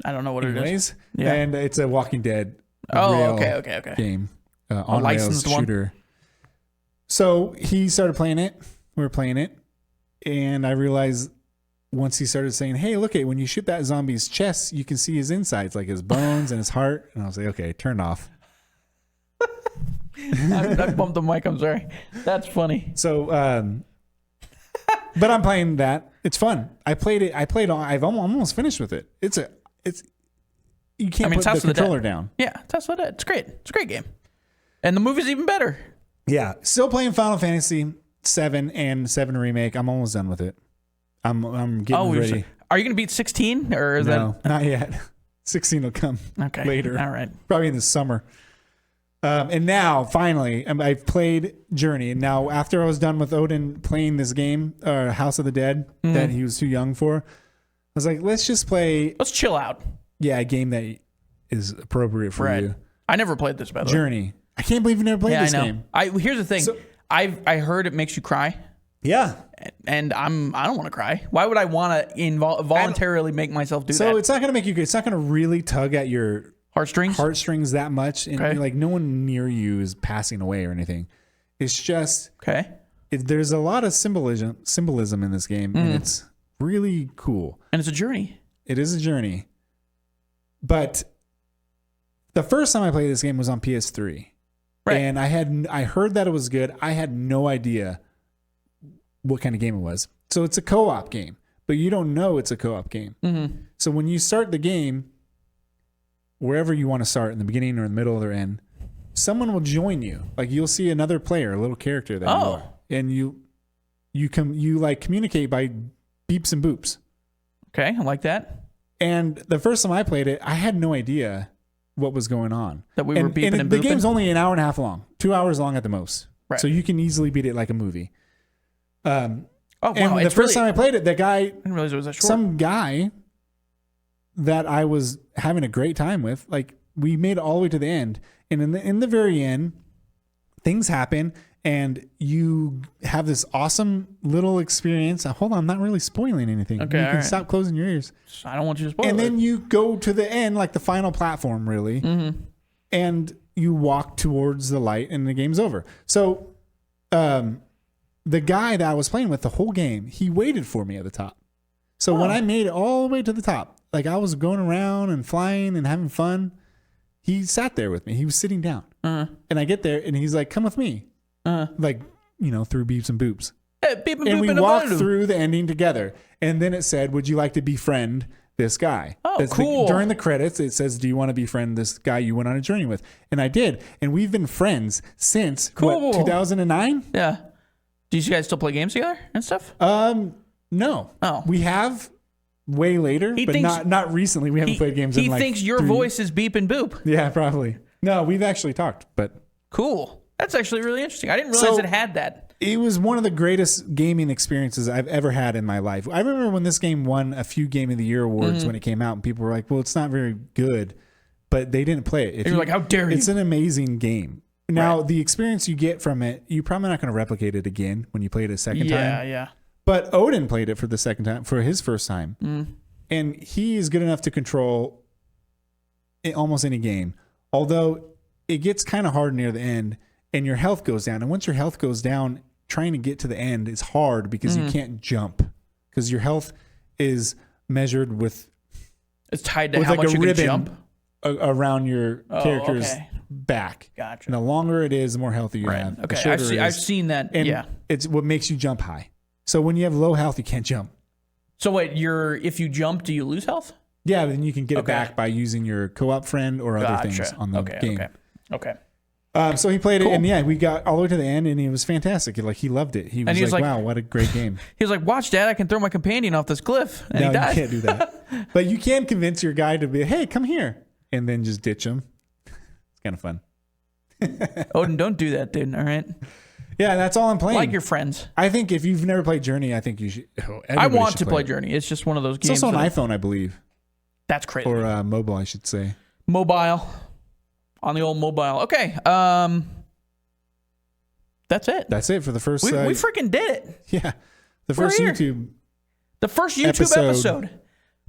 I don't know what it is. Yeah. And it's a Walking Dead okay. game. On rails shooter. One. So he started playing it. We were playing it. And I realized once he started saying, hey, look at when you shoot that zombie's chest, you can see his insides, like his bones and his heart. And I was like, okay, turn off. I bumped the mic. I'm sorry. That's funny. So, but I'm playing that. It's fun. I've almost finished with it. You can't put the controller down. Yeah, House of the Dead. It's great. It's a great game. And the movie's even better. Yeah. Still playing Final Fantasy 7 and 7 Remake. I'm almost done with it. I'm getting ready. Are you going to beat 16? Or is no, not yet. 16 will come later. All right. Probably in the summer. And now, finally, I've played Journey. And now, after I was done with Odin playing this game, House of the Dead, that he was too young for, I was like, let's chill out. Yeah, a game that is appropriate for you. I never played this, by the way. Journey. I can't believe you never played this game. Here's the thing. I heard it makes you cry. Yeah. And I don't want to cry. Why would I want to voluntarily make myself do that? So it's not going to it's not going to really tug at your heartstrings that much. And you're like, no one near you is passing away or anything. It's just, there's a lot of symbolism in this game, and it's really cool. And it's a journey. It is a journey. But the first time I played this game was on PS3. Right. And I heard that it was good. I had no idea what kind of game it was. So it's a co-op game, but you don't know it's a co-op game. Mm-hmm. So when you start the game, wherever you want to start, in the beginning or in the middle or the end, someone will join you. Like you'll see another player, a little character that you are, and you like communicate by beeps and boops. Okay, I like that. And the first time I played it, I had no idea what was going on. That we were beeping and booping? The game's only an hour and a half long, 2 hours long at the most. Right. So you can easily beat it like a movie. Wow. And the first time I played it, I didn't realize it was that short. Some guy that I was having a great time with, like we made it all the way to the end. And in the very end, things happen and you have this awesome little experience. Hold on, I'm not really spoiling anything. Okay, you can stop closing your ears. I don't want you to spoil it. And then you go to the end, like the final platform, really. Mm-hmm. And you walk towards the light and the game's over. So the guy that I was playing with the whole game, he waited for me at the top. So when I made it all the way to the top, like I was going around and flying and having fun, he sat there with me. He was sitting down. Uh-huh. And I get there and he's like, come with me. Like, through beeps and boops. And we walked through the ending together. And then it said, would you like to befriend this guy? Oh, cool. During the credits, it says, do you want to befriend this guy you went on a journey with? And I did. And we've been friends since, 2009? Yeah. Do you guys still play games together and stuff? No. Oh. We have way later, not recently. We haven't played games in like He thinks your voice is beep and boop. Yeah, probably. No, we've actually talked, but... Cool. That's actually really interesting. I didn't realize it had that. It was one of the greatest gaming experiences I've ever had in my life. I remember when this game won a few Game of the Year awards when it came out, and people were like, well, it's not very good, but they didn't play it. You're like, how dare you? It's an amazing game. Now, the experience you get from it, you're probably not going to replicate it again when you play it a second time. Yeah. But Odin played it for the second time, for his first time. And he is good enough to control almost any game. Although it gets kind of hard near the end and your health goes down. And once your health goes down, trying to get to the end is hard because you can't jump. Because your health is measured with... It's tied to how much you can jump? Around your character's back. Gotcha. And the longer it is, the more healthy you have. Okay, I've seen that. And it's what makes you jump high. So when you have low health, you can't jump. So wait, if you jump, do you lose health? Yeah, then you can get it back by using your co-op friend or other things on the game. Okay. So he played it, and we got all the way to the end, and it was fantastic. He loved it. He was like, wow, what a great game. He was like, watch, Dad, I can throw my companion off this cliff. And he died. You can't do that. But you can convince your guy to be, hey, come here, and then just ditch him. It's kind of fun. Odin, don't do that, dude, all right? Yeah, that's all I'm playing. Like your friends. I think if you've never played Journey, I think you should. I want to play Journey. It's just one of those games. It's also on iPhone, I believe. That's crazy. Or mobile, I should say. Mobile. On the old mobile. Okay. That's it. That's it for the first... We freaking did it. Yeah. The first YouTube... The first YouTube episode.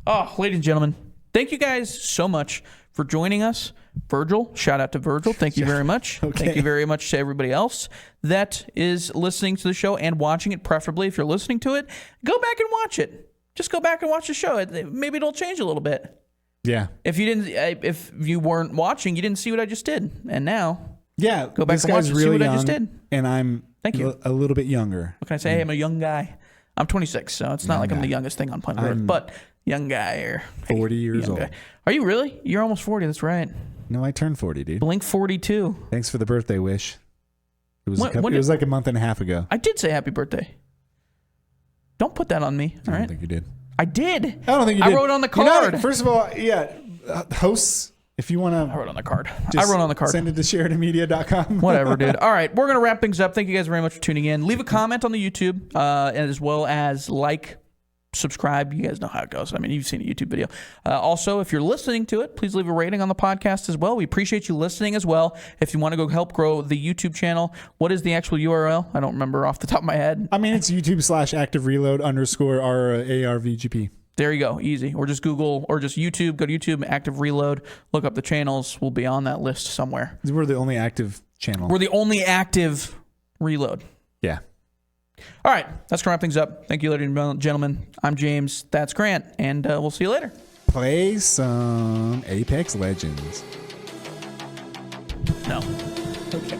Oh, ladies and gentlemen, thank you guys so much for joining us. Virgil, shout out to Virgil. Thank you very much. Okay. Thank you very much to everybody else that is listening to the show and watching it, preferably. If you're listening to it, go back and watch it. Just go back and watch the show. Maybe it'll change a little bit. Yeah. If you weren't watching, you didn't see what I just did. And now, go back and watch and see what I just did. And I'm a little bit younger. What can I say? Hey, I'm a young guy. I'm 26, so it's not like I'm the youngest thing on planet Earth, but young guy or 40 years old. Guy. Are you really? You're almost 40. That's right. No, I turned 40, dude. Blink 42. Thanks for the birthday wish. It was like a month and a half ago. I did say happy birthday. Don't put that on me. All right. I don't think you did. I did. I don't think you did. I wrote on the card. First of all, hosts, if you want to... I wrote on the card. I wrote on the card. Send it to SheridanMedia.com. Whatever, dude. All right. We're going to wrap things up. Thank you guys very much for tuning in. Leave a comment on the YouTube, and as well as subscribe. You guys know how it goes. I mean, you've seen a YouTube video. Also, if you're listening to it, please leave a rating on the podcast as well. We appreciate you listening as well. If you want to go help grow the YouTube channel, what is the actual URL? I don't remember off the top of my head. I mean, it's YouTube/ActiveReload_RARVGP. There you go. Easy. Or just Google or just YouTube. Go to YouTube, Active Reload. Look up the channels. We'll be on that list somewhere. We're the only active channel. We're the only active Reload. Yeah. All right. That's going to wrap things up. Thank you, ladies and gentlemen. I'm James. That's Grant. And we'll see you later. Play some Apex Legends. No. Okay.